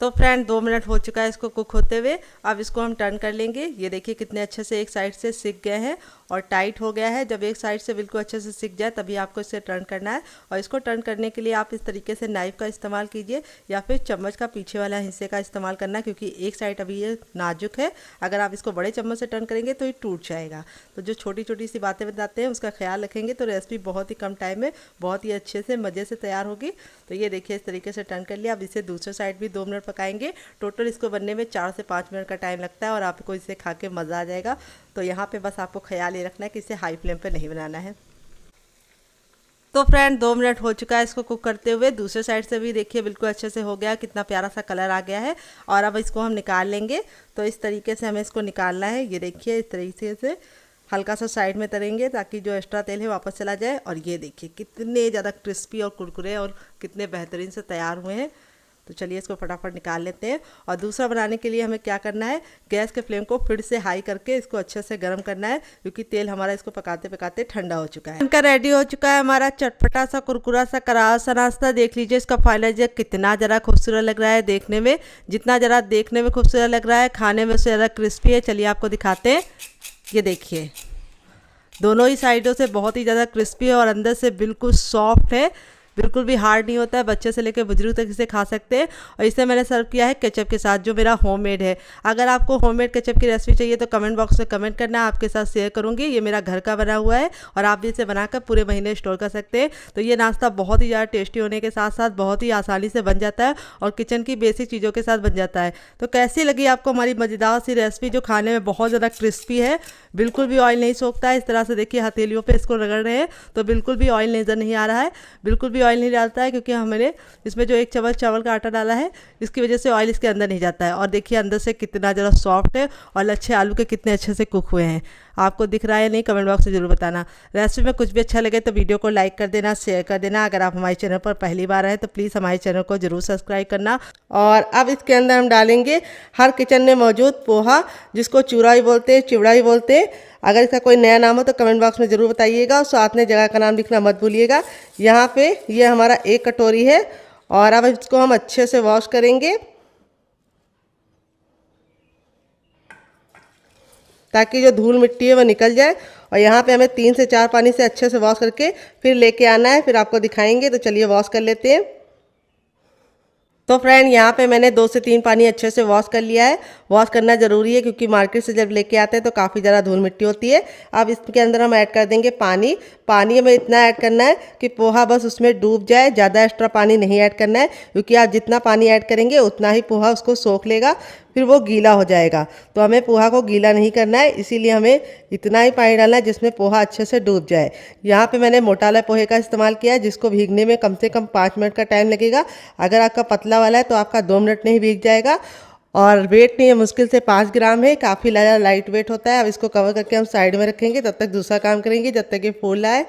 तो फ्रेंड 2 मिनट हो चुका है इसको कुक होते हुए। अब इसको हम टर्न कर लेंगे। ये देखिए कितने अच्छे से एक साइड से सिक गए हैं और टाइट हो गया है। जब एक साइड से बिल्कुल अच्छे से सिक जाए तभी आपको इसे टर्न करना है। और इसको टर्न करने के लिए आप इस तरीके से नाइफ़ का इस्तेमाल कीजिए या फिर चम्मच का पीछे वाला हिस्से का इस्तेमाल करना, क्योंकि एक साइड अभी ये नाजुक है। अगर आप इसको बड़े चम्मच से टर्न करेंगे तो ये टूट जाएगा। तो जो छोटी छोटी सी बातें बताते हैं उसका ख्याल रखेंगे तो रेसिपी बहुत ही कम टाइम में बहुत ही अच्छे से मज़े से तैयार होगी। तो ये देखिए इस तरीके से टर्न कर लिया। अब इसे दूसरे साइड भी 2 मिनट पकाएंगे। टोटल इसको बनने में 4 से 5 मिनट का टाइम लगता है और आपको इसे खा के मज़ा आ जाएगा। तो यहाँ पे बस आपको ख्याल ये रखना है कि इसे हाई फ्लेम पे नहीं बनाना है। तो फ्रेंड 2 मिनट हो चुका है इसको कुक करते हुए। दूसरे साइड से भी देखिए बिल्कुल अच्छे से हो गया, कितना प्यारा सा कलर आ गया है। और अब इसको हम निकाल लेंगे। तो इस तरीके से हमें इसको निकालना है। ये देखिए इस तरीके से हल्का सा साइड में तरेंगे ताकि जो एक्स्ट्रा तेल है वापस चला जाए। और ये देखिए कितने ज़्यादा क्रिस्पी और कुरकुरे और कितने बेहतरीन से तैयार हुए हैं। तो चलिए इसको फटाफट निकाल लेते हैं। और दूसरा बनाने के लिए हमें क्या करना है, गैस के फ्लेम को फिर से हाई करके इसको अच्छे से गर्म करना है, क्योंकि तेल हमारा इसको पकाते पकाते ठंडा हो चुका है। इनका रेडी हो चुका है हमारा चटपटा सा कुरकुरा सा करारा सा नाश्ता। देख लीजिए इसका फाइनल जो कितना ज़रा खूबसूरत लग रहा है देखने में। जितना ज़रा देखने में खूबसूरत लग रहा है, खाने में उससे ज़्यादा क्रिस्पी है। चलिए आपको दिखाते हैं। ये देखिए दोनों ही साइडों से बहुत ही ज़्यादा क्रिस्पी है और अंदर से बिल्कुल सॉफ्ट है, बिल्कुल भी हार्ड नहीं होता है। बच्चे से लेकर बुजुर्ग तक इसे खा सकते हैं। और इसे मैंने सर्व किया है केचप के साथ, जो मेरा होममेड है। अगर आपको होममेड केचप की रेसिपी चाहिए तो कमेंट बॉक्स में कमेंट करना, आपके साथ शेयर करूँगी। ये मेरा घर का बना हुआ है और आप भी इसे बनाकर पूरे महीने स्टोर कर सकते हैं। तो ये नाश्ता बहुत ही ज़्यादा टेस्टी होने के साथ साथ बहुत ही आसानी से बन जाता है और किचन की बेसिक चीज़ों के साथ बन जाता है। तो कैसी लगी आपको हमारी मज़ेदार सी रेसिपी, जो खाने में बहुत ज़्यादा क्रिस्पी है, बिल्कुल भी ऑयल नहीं सोखता है। इस तरह से देखिए हथेलियों पे इसको रगड़ रहे हैं तो बिल्कुल भी ऑयल नज़र नहीं आ रहा है, बिल्कुल भी ऑयल नहीं डालता है, क्योंकि हमने इसमें जो 1 चम्मच चावल का आटा डाला है इसकी वजह से ऑयल इसके अंदर नहीं जाता है। और देखिए अंदर से कितना ज़रा सॉफ्ट है और लच्छे आलू के कितने अच्छे से कुक हुए हैं। आपको दिख रहा है नहीं, कमेंट बॉक्स में ज़रूर बताना। रेसिपी में कुछ भी अच्छा लगे तो वीडियो को लाइक कर देना, शेयर कर देना। अगर आप हमारे चैनल पर पहली बार आए तो प्लीज़ हमारे चैनल को ज़रूर सब्सक्राइब करना। और अब इसके अंदर हम डालेंगे हर किचन में मौजूद पोहा, जिसको चूरा भी बोलते हैं, चिवड़ा भी बोलते हैं। अगर इसका कोई नया नाम हो तो कमेंट बॉक्स में ज़रूर बताइएगा और साथ में जगह का नाम लिखना मत भूलिएगा। यहाँ पे ये हमारा 1 कटोरी है और अब इसको हम अच्छे से वॉश करेंगे ताकि जो धूल मिट्टी है वो निकल जाए। और यहाँ पे हमें 3 से 4 पानी से अच्छे से वॉश करके फिर लेके आना है, फिर आपको दिखाएंगे। तो चलिए वॉश कर लेते हैं। तो फ्रेंड यहाँ पे मैंने 2 से 3 पानी अच्छे से वॉश कर लिया है। वॉश करना ज़रूरी है क्योंकि मार्केट से जब लेके आते हैं तो काफ़ी ज़्यादा धूल मिट्टी होती है। अब इसके अंदर हम ऐड कर देंगे पानी। पानी हमें इतना ऐड करना है कि पोहा बस उसमें डूब जाए, ज़्यादा एक्स्ट्रा पानी नहीं ऐड करना है, क्योंकि आप जितना पानी ऐड करेंगे उतना ही पोहा उसको सोख लेगा, फिर वो गीला हो जाएगा। तो हमें पोहा को गीला नहीं करना है, इसीलिए हमें इतना ही पानी डालना है जिसमें पोहा अच्छे से डूब जाए। यहाँ पे मैंने मोटा वाला पोहे का इस्तेमाल किया है, जिसको भीगने में कम से कम 5 मिनट का टाइम लगेगा। अगर आपका पतला वाला है तो आपका 2 मिनट में ही भीग जाएगा। और वेट नहीं है, मुश्किल से 5 ग्राम है, काफ़ी ज़्यादा लाइट वेट होता है। अब इसको कवर करके हम साइड में रखेंगे, तब तक दूसरा काम करेंगे, जब तक ये फूल आए।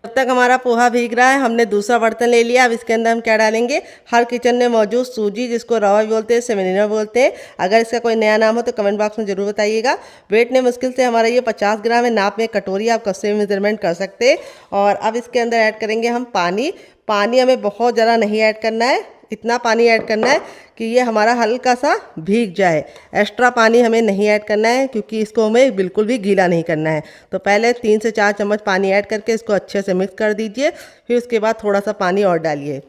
जब तक हमारा पोहा भीग रहा है हमने दूसरा बर्तन ले लिया। अब इसके अंदर हम क्या डालेंगे, हर किचन में मौजूद सूजी, जिसको रवा भी बोलते हैं, सेमेनिना बोलते हैं। अगर इसका कोई नया नाम हो तो कमेंट बॉक्स में ज़रूर बताइएगा। वेट ने मुश्किल से हमारा ये 50 ग्राम है। नाप में कटोरी आप कब से भी मेजरमेंट कर सकते हैं। और अब इसके अंदर ऐड करेंगे हम पानी। पानी हमें बहुत ज़्यादा नहीं ऐड करना है, इतना पानी ऐड करना है कि ये हमारा हल्का सा भीग जाए। एक्स्ट्रा पानी हमें नहीं ऐड करना है, क्योंकि इसको हमें बिल्कुल भी गीला नहीं करना है। तो पहले 3 से 4 चम्मच पानी ऐड करके इसको अच्छे से मिक्स कर दीजिए, फिर उसके बाद थोड़ा सा पानी और डालिए।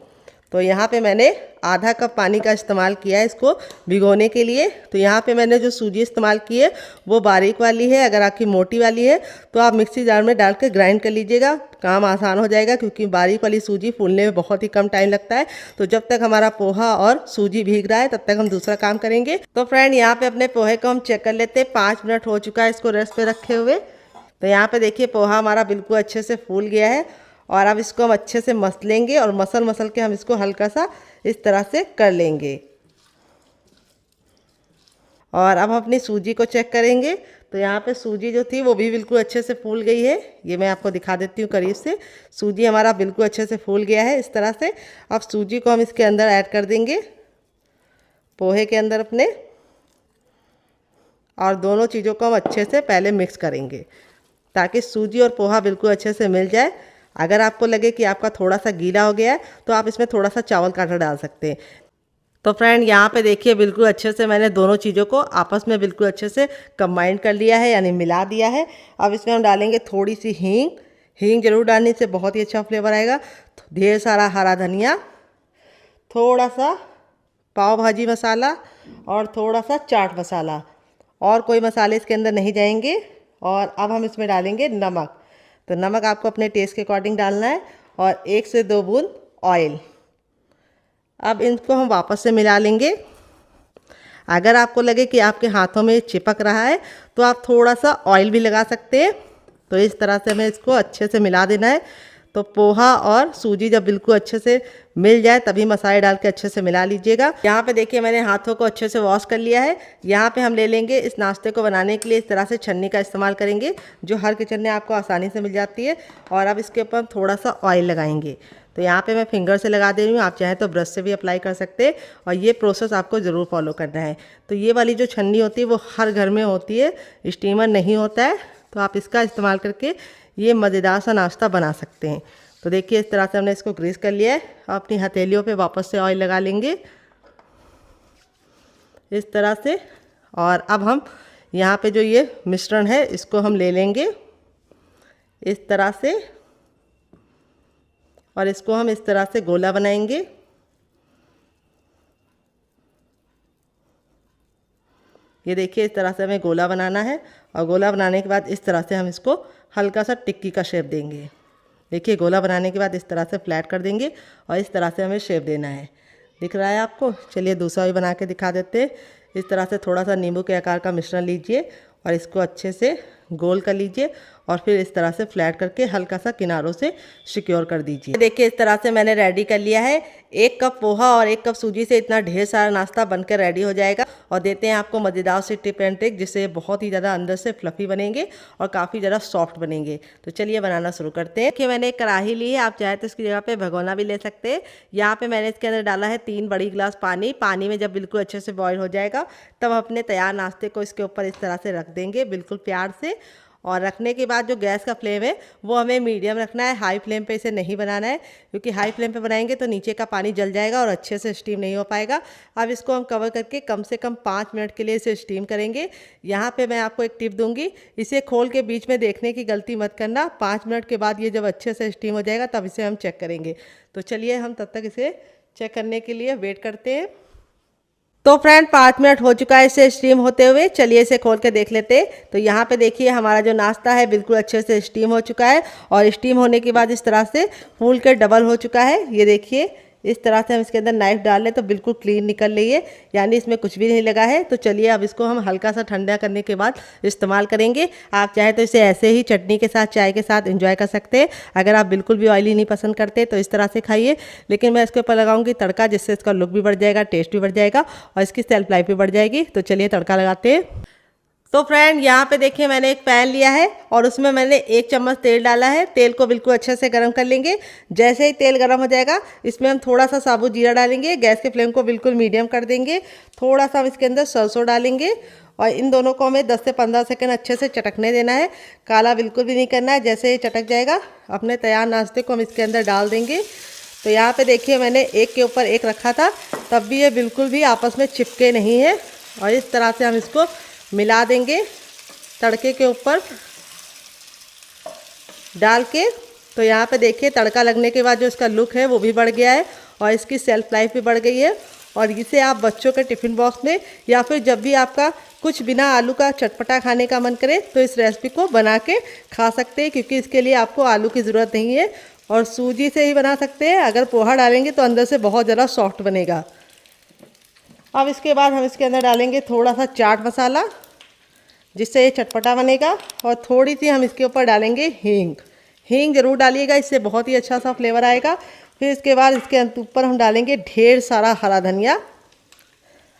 तो यहाँ पे मैंने आधा कप पानी का इस्तेमाल किया है इसको भिगोने के लिए। तो यहाँ पे मैंने जो सूजी इस्तेमाल की है वो बारीक वाली है। अगर आपकी मोटी वाली है तो आप मिक्सी जार में डाल के ग्राइंड कर लीजिएगा, काम आसान हो जाएगा, क्योंकि बारीक वाली सूजी फूलने में बहुत ही कम टाइम लगता है। तो जब तक हमारा पोहा और सूजी भीग रहा है तब तक हम दूसरा काम करेंगे। तो फ्रेंड यहाँ पे अपने पोहे को हम चेक कर लेते हैं। 5 मिनट हो चुका है इसको रेस्ट पे रखे हुए। तो यहाँ पे देखिए पोहा हमारा बिल्कुल अच्छे से फूल गया है। और अब इसको हम अच्छे से मस लेंगे और मसल के हम इसको हल्का सा इस तरह से कर लेंगे। और अब हम अपनी सूजी को चेक करेंगे। तो यहाँ पे सूजी जो थी वो भी बिल्कुल अच्छे से फूल गई है। ये मैं आपको दिखा देती हूँ करीब से। सूजी हमारा बिल्कुल अच्छे से फूल गया है इस तरह से। अब सूजी को हम इसके अंदर ऐड कर देंगे, पोहे के अंदर अपने, और दोनों चीज़ों को हम अच्छे से पहले मिक्स करेंगे ताकि सूजी और पोहा बिल्कुल अच्छे से मिल जाए। अगर आपको लगे कि आपका थोड़ा सा गीला हो गया है तो आप इसमें थोड़ा सा चावल का आटा डाल सकते हैं। तो फ्रेंड यहाँ पे देखिए बिल्कुल अच्छे से मैंने दोनों चीज़ों को आपस में बिल्कुल अच्छे से कंबाइन कर लिया है, यानी मिला दिया है। अब इसमें हम डालेंगे थोड़ी सी हींग। हींग जरूर डालने से बहुत ही अच्छा फ्लेवर आएगा। ढेर सारा हरा धनिया, थोड़ा सा पाव भाजी मसाला और थोड़ा सा चाट मसाला, और कोई मसाले इसके अंदर नहीं जाएंगे। और अब हम इसमें डालेंगे नमक। तो नमक आपको अपने टेस्ट के अकॉर्डिंग डालना है, और 1 से 2 बूंद ऑयल। अब इनको हम वापस से मिला लेंगे। अगर आपको लगे कि आपके हाथों में चिपक रहा है तो आप थोड़ा सा ऑयल भी लगा सकते हैं। तो इस तरह से हमें इसको अच्छे से मिला देना है। तो पोहा और सूजी जब बिल्कुल अच्छे से मिल जाए तभी मसाले डाल के अच्छे से मिला लीजिएगा। यहाँ पे देखिए मैंने हाथों को अच्छे से वॉश कर लिया है। यहाँ पे हम ले लेंगे इस नाश्ते को बनाने के लिए इस तरह से छन्नी का इस्तेमाल करेंगे, जो हर किचन में आपको आसानी से मिल जाती है। और अब इसके ऊपर हम थोड़ा सा ऑयल लगाएंगे। तो यहाँ पे मैं फिंगर से लगा दे रही हूँ, आप चाहें तो ब्रश से भी अप्लाई कर सकते हैं। और ये प्रोसेस आपको ज़रूर फॉलो करना है। तो ये वाली जो छन्नी होती है वो हर घर में होती है, स्टीमर नहीं होता है। तो आप इसका इस्तेमाल करके ये मज़ेदार सा नाश्ता बना सकते हैं। तो देखिए इस तरह से हमने इसको ग्रीस कर लिया है। अपनी हथेलियों पे वापस से ऑयल लगा लेंगे इस तरह से। और अब हम यहाँ पे जो ये मिश्रण है इसको हम ले लेंगे इस तरह से, और इसको हम इस तरह से गोला बनाएंगे। ये देखिए इस तरह से हमें गोला बनाना है। और गोला बनाने के बाद इस तरह से हम इसको हल्का सा टिक्की का शेप देंगे। देखिए गोला बनाने के बाद इस तरह से फ्लैट कर देंगे और इस तरह से हमें शेप देना है। दिख रहा है आपको? चलिए दूसरा भी बना के दिखा देते हैं। इस तरह से थोड़ा सा नींबू के आकार का मिश्रण लीजिए और इसको अच्छे से गोल कर लीजिए और फिर इस तरह से फ्लैट करके हल्का सा किनारों से सिक्योर कर दीजिए। देखिए इस तरह से मैंने रेडी कर लिया है। 1 कप पोहा और 1 कप सूजी से इतना ढेर सारा नाश्ता बनकर रेडी हो जाएगा। और देते हैं आपको मज़ेदार सी टिप एंड ट्रिक, जिससे बहुत ही ज़्यादा अंदर से फ्लफ़ी बनेंगे और काफ़ी ज़्यादा सॉफ्ट बनेंगे। तो चलिए बनाना शुरू करते हैं। देखिए मैंने एक कढ़ाई ली है, आप चाहे तो इसकी जगह पे भगोना भी ले सकते हैं। यहाँ पे मैंने इसके अंदर डाला है 3 बड़ी गिलास पानी। पानी में जब बिल्कुल अच्छे से बॉईल हो जाएगा तब अपने तैयार नाश्ते को इसके ऊपर इस तरह से रख देंगे बिल्कुल प्यार से। और रखने के बाद जो गैस का फ्लेम है वो हमें मीडियम रखना है, हाई फ्लेम पे इसे नहीं बनाना है, क्योंकि हाई फ्लेम पे बनाएंगे तो नीचे का पानी जल जाएगा और अच्छे से स्टीम नहीं हो पाएगा। अब इसको हम कवर करके कम से कम 5 मिनट के लिए इसे स्टीम करेंगे। यहाँ पे मैं आपको एक टिप दूंगी, इसे खोल के बीच में देखने की गलती मत करना। 5 मिनट के बाद ये जब अच्छे से स्टीम हो जाएगा तब इसे हम चेक करेंगे। तो चलिए हम तब तक इसे चेक करने के लिए वेट करते हैं। तो फ्रेंड 5 मिनट हो चुका है इसे स्टीम होते हुए। चलिए इसे खोल के देख लेते हैं। तो यहाँ पे देखिए हमारा जो नाश्ता है बिल्कुल अच्छे से स्टीम हो चुका है और स्टीम होने के बाद इस तरह से फूल के डबल हो चुका है। ये देखिए इस तरह से हम इसके अंदर नाइफ डाल लें तो बिल्कुल क्लीन निकल रही है, यानी इसमें कुछ भी नहीं लगा है। तो चलिए अब इसको हम हल्का सा ठंडा करने के बाद इस्तेमाल करेंगे। आप चाहे तो इसे ऐसे ही चटनी के साथ, चाय के साथ एंजॉय कर सकते हैं। अगर आप बिल्कुल भी ऑयली नहीं पसंद करते तो इस तरह से खाइए, लेकिन मैं इसके ऊपर लगाऊंगी तड़का, जिससे इसका लुक भी बढ़ जाएगा, टेस्ट भी बढ़ जाएगा और इसकी सेल्फ लाइफ भी बढ़ जाएगी। तो चलिए तड़का लगाते हैं। तो फ्रेंड यहाँ पे देखिए मैंने एक पैन लिया है और उसमें मैंने 1 चम्मच तेल डाला है। तेल को बिल्कुल अच्छे से गर्म कर लेंगे। जैसे ही तेल गर्म हो जाएगा इसमें हम थोड़ा सा साबुत जीरा डालेंगे। गैस के फ्लेम को बिल्कुल मीडियम कर देंगे। थोड़ा सा हम इसके अंदर सरसों डालेंगे और इन दोनों को हमें 10 से 15 सेकंड अच्छे से चटकने देना है। काला बिल्कुल भी नहीं करना है। जैसे ये चटक जाएगा अपने तैयार नाश्ते को हम इसके अंदर डाल देंगे। तो यहाँ पे देखिए मैंने एक के ऊपर एक रखा था, तब भी ये बिल्कुल भी आपस में चिपके नहीं है। और इस तरह से हम इसको मिला देंगे तड़के के ऊपर डाल के। तो यहाँ पे देखिए तड़का लगने के बाद जो इसका लुक है वो भी बढ़ गया है और इसकी सेल्फ लाइफ भी बढ़ गई है। और इसे आप बच्चों के टिफ़िन बॉक्स में या फिर जब भी आपका कुछ बिना आलू का चटपटा खाने का मन करे तो इस रेसिपी को बना के खा सकते हैं, क्योंकि इसके लिए आपको आलू की ज़रूरत नहीं है और सूजी से ही बना सकते हैं। अगर पोहा डालेंगे तो अंदर से बहुत ज़्यादा सॉफ्ट बनेगा। अब इसके बाद हम इसके अंदर डालेंगे थोड़ा सा चाट मसाला, जिससे ये चटपटा बनेगा। और थोड़ी सी हम इसके ऊपर डालेंगे हींग। हींग ज़रूर डालिएगा, इससे बहुत ही अच्छा सा फ्लेवर आएगा। फिर इसके बाद इसके ऊपर हम डालेंगे ढेर सारा हरा धनिया।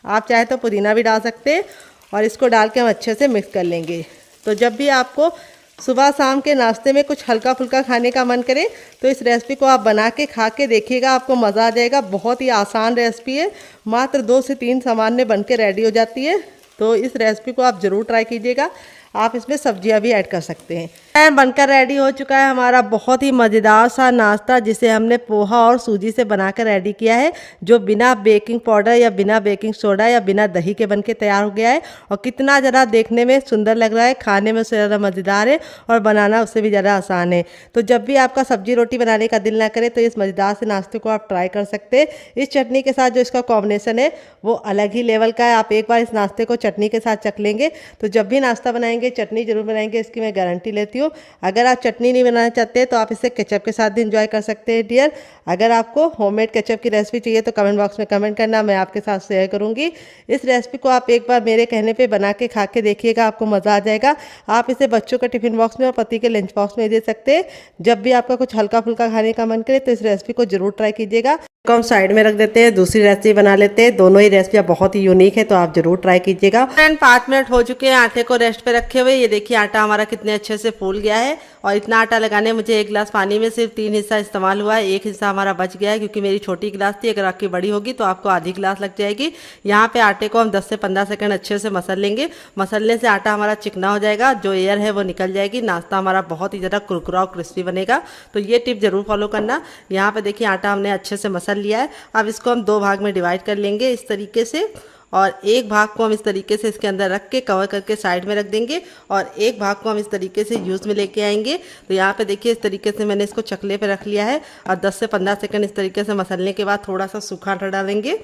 आप चाहे तो पुदीना भी डाल सकते हैं और इसको डाल के हम अच्छे से मिक्स कर लेंगे। तो जब भी आपको सुबह शाम के नाश्ते में कुछ हल्का फुल्का खाने का मन करे तो इस रेसिपी को आप बना के खा के देखिएगा, आपको मज़ा आ जाएगा। बहुत ही आसान रेसिपी है, मात्र 2 से 3 सामान में बन के रेडी हो जाती है। तो इस रेसिपी को आप ज़रूर ट्राई कीजिएगा। आप इसमें सब्जियां भी ऐड कर सकते हैं। बनकर रेडी हो चुका है हमारा बहुत ही मज़ेदार सा नाश्ता, जिसे हमने पोहा और सूजी से बनाकर रेडी किया है, जो बिना बेकिंग पाउडर या बिना बेकिंग सोडा या बिना दही के बनके तैयार हो गया है। और कितना ज़्यादा देखने में सुंदर लग रहा है, खाने में उससे ज़्यादा मज़ेदार है और बनाना उससे भी ज़्यादा आसान है। तो जब भी आपका सब्जी रोटी बनाने का दिल ना करे तो इस मज़ेदार से नाश्ते को आप ट्राई कर सकते हैं। इस चटनी के साथ जो इसका कॉम्बिनेशन है वो अलग ही लेवल का है। आप एक बार इस नाश्ते को चटनी के साथ चख लेंगे तो जब भी नाश्ता बनाएंगे बनाएंगे, चटनी ज़रूर बनाएंगे, इसकी मैं गारंटी लेती हूँ। अगर आप चटनी नहीं बनाना चाहते तो आप इसे केचप के साथ भी इंजॉय कर सकते हैं डियर। अगर आपको होममेड केचप की रेसिपी चाहिए तो कमेंट बॉक्स में कमेंट करना, मैं आपके साथ शेयर करूँगी। इस रेसिपी को आप एक बार मेरे कहने पर बना के खा के देखिएगा, आपको मज़ा आ जाएगा। आप इसे बच्चों के टिफिन बॉक्स में और पति के लंच बॉक्स में दे सकते हैं। जब भी आपका कुछ हल्का फुल्का खाने का मन करे तो इस रेसिपी को जरूर ट्राई कीजिएगा। को हम साइड में रख देते हैं, दूसरी रेसिपी बना लेते हैं। दोनों ही रेसिपियाँ बहुत ही यूनिक है, तो आप जरूर ट्राई कीजिएगा। फ्रेंड 5 मिनट हो चुके हैं आटे को रेस्ट पे रखे हुए। ये देखिए आटा हमारा कितने अच्छे से फूल गया है। और इतना आटा लगाने मुझे 1 गिलास पानी में सिर्फ 3 हिस्सा इस्तेमाल हुआ है, 1 हिस्सा हमारा बच गया है क्योंकि मेरी छोटी गिलास थी। अगर आपकी बड़ी होगी तो आपको आधी गिलास लग जाएगी। यहाँ पे आटे को हम 10 से 15 सेकंड अच्छे से मसल लेंगे। मसलने से आटा हमारा चिकना हो जाएगा, जो एयर है वो निकल जाएगी, नाश्ता हमारा बहुत ही ज़्यादा कुरकुरा और क्रिस्पी बनेगा। तो ये टिप जरूर फॉलो करना। यहाँ पे देखिए आटा हमने अच्छे से मसल लिया है। अब इसको हम 2 भाग में डिवाइड कर लेंगे इस तरीके से, और एक भाग को हम इस तरीके से इसके अंदर रख के कवर करके साइड में रख देंगे, और एक भाग को हम इस तरीके से यूज़ में लेके आएंगे। तो यहाँ पे देखिए इस तरीके से मैंने इसको चकले पे रख लिया है, और 10 से 15 सेकंड इस तरीके से मसलने के बाद थोड़ा सा सूखा आटा डालेंगे,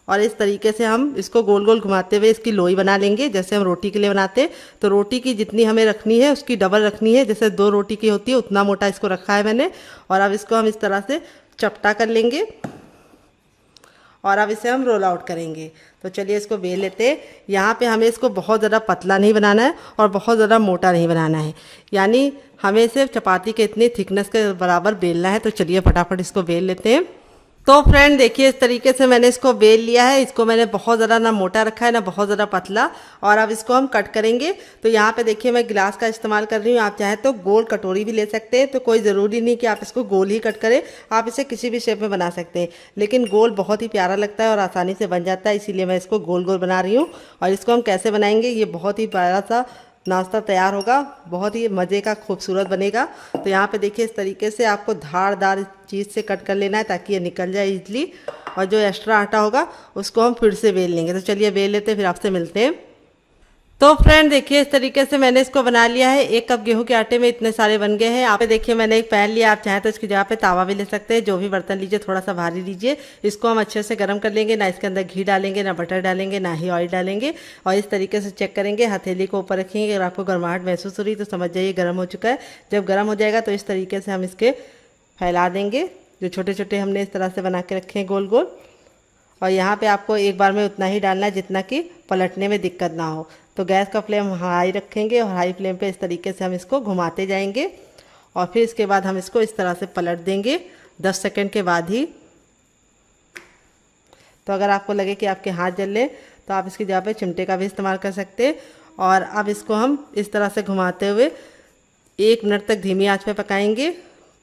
और इस तरीके से हम इसको गोल गोल घुमाते हुए इसकी लोई बना लेंगे, जैसे हम रोटी के लिए बनाते हैं। तो रोटी की जितनी हमें रखनी है उसकी डबल रखनी है, जैसे 2 रोटी की होती है उतना मोटा इसको रखा है मैंने। और अब इसको हम इस तरह से चपटा कर लेंगे, और अब इसे हम रोल आउट करेंगे। तो चलिए इसको बेल लेते हैं। यहाँ पे हमें इसको बहुत ज़्यादा पतला नहीं बनाना है और बहुत ज़्यादा मोटा नहीं बनाना है, यानी हमें सिर्फ चपाती के इतनी थिकनेस के बराबर बेलना है। तो चलिए फटाफट इसको बेल लेते हैं। तो फ्रेंड देखिए इस तरीके से मैंने इसको बेल लिया है। इसको मैंने बहुत ज़्यादा ना मोटा रखा है ना बहुत ज़्यादा पतला। और अब इसको हम कट करेंगे। तो यहाँ पे देखिए मैं गिलास का इस्तेमाल कर रही हूँ, आप चाहे तो गोल कटोरी भी ले सकते हैं। तो कोई ज़रूरी नहीं कि आप इसको गोल ही कट करें, आप इसे किसी भी शेप में बना सकते हैं, लेकिन गोल बहुत ही प्यारा लगता है और आसानी से बन जाता है, इसीलिए मैं इसको गोल गोल बना रही हूँ। और इसको हम कैसे बनाएंगे, ये बहुत ही प्यारा सा नाश्ता तैयार होगा, बहुत ही मज़े का खूबसूरत बनेगा। तो यहाँ पे देखिए इस तरीके से आपको धारदार चीज़ से कट कर लेना है ताकि ये निकल जाए इजली, और जो एक्स्ट्रा आटा होगा उसको हम फिर से बेल लेंगे। तो चलिए बेल लेते हैं, फिर आपसे मिलते हैं। तो फ्रेंड देखिए इस तरीके से मैंने इसको बना लिया है। 1 कप गेहूं के आटे में इतने सारे बन गए हैं। आप देखिए मैंने एक पैन लिया, आप चाहें तो इसकी जगह पे तावा भी ले सकते हैं। जो भी बर्तन लीजिए थोड़ा सा भारी लीजिए। इसको हम अच्छे से गर्म कर लेंगे, ना इसके अंदर घी डालेंगे, ना बटर डालेंगे, ना ही ऑयल डालेंगे। और इस तरीके से चेक करेंगे, हथेली को ऊपर रखेंगे। अगर आपको गर्माहट महसूस हो रही तो समझ जाइए गर्म हो चुका है। जब गर्म हो जाएगा तो इस तरीके से हम इसके फैला देंगे, जो छोटे छोटे हमने इस तरह से बना के रखे हैं गोल गोल। और यहाँ पे आपको एक बार में उतना ही डालना है जितना कि पलटने में दिक्कत ना हो। तो गैस का फ्लेम हाई रखेंगे, और हाई फ्लेम पे इस तरीके से हम इसको घुमाते जाएंगे, और फिर इसके बाद हम इसको इस तरह से पलट देंगे 10 सेकंड के बाद ही। तो अगर आपको लगे कि आपके हाथ जल ले तो आप इसकी जगह पे चिमटे का भी इस्तेमाल कर सकते हैं। और अब इसको हम इस तरह से घुमाते हुए 1 मिनट तक धीमी आंच पे पकाएंगे।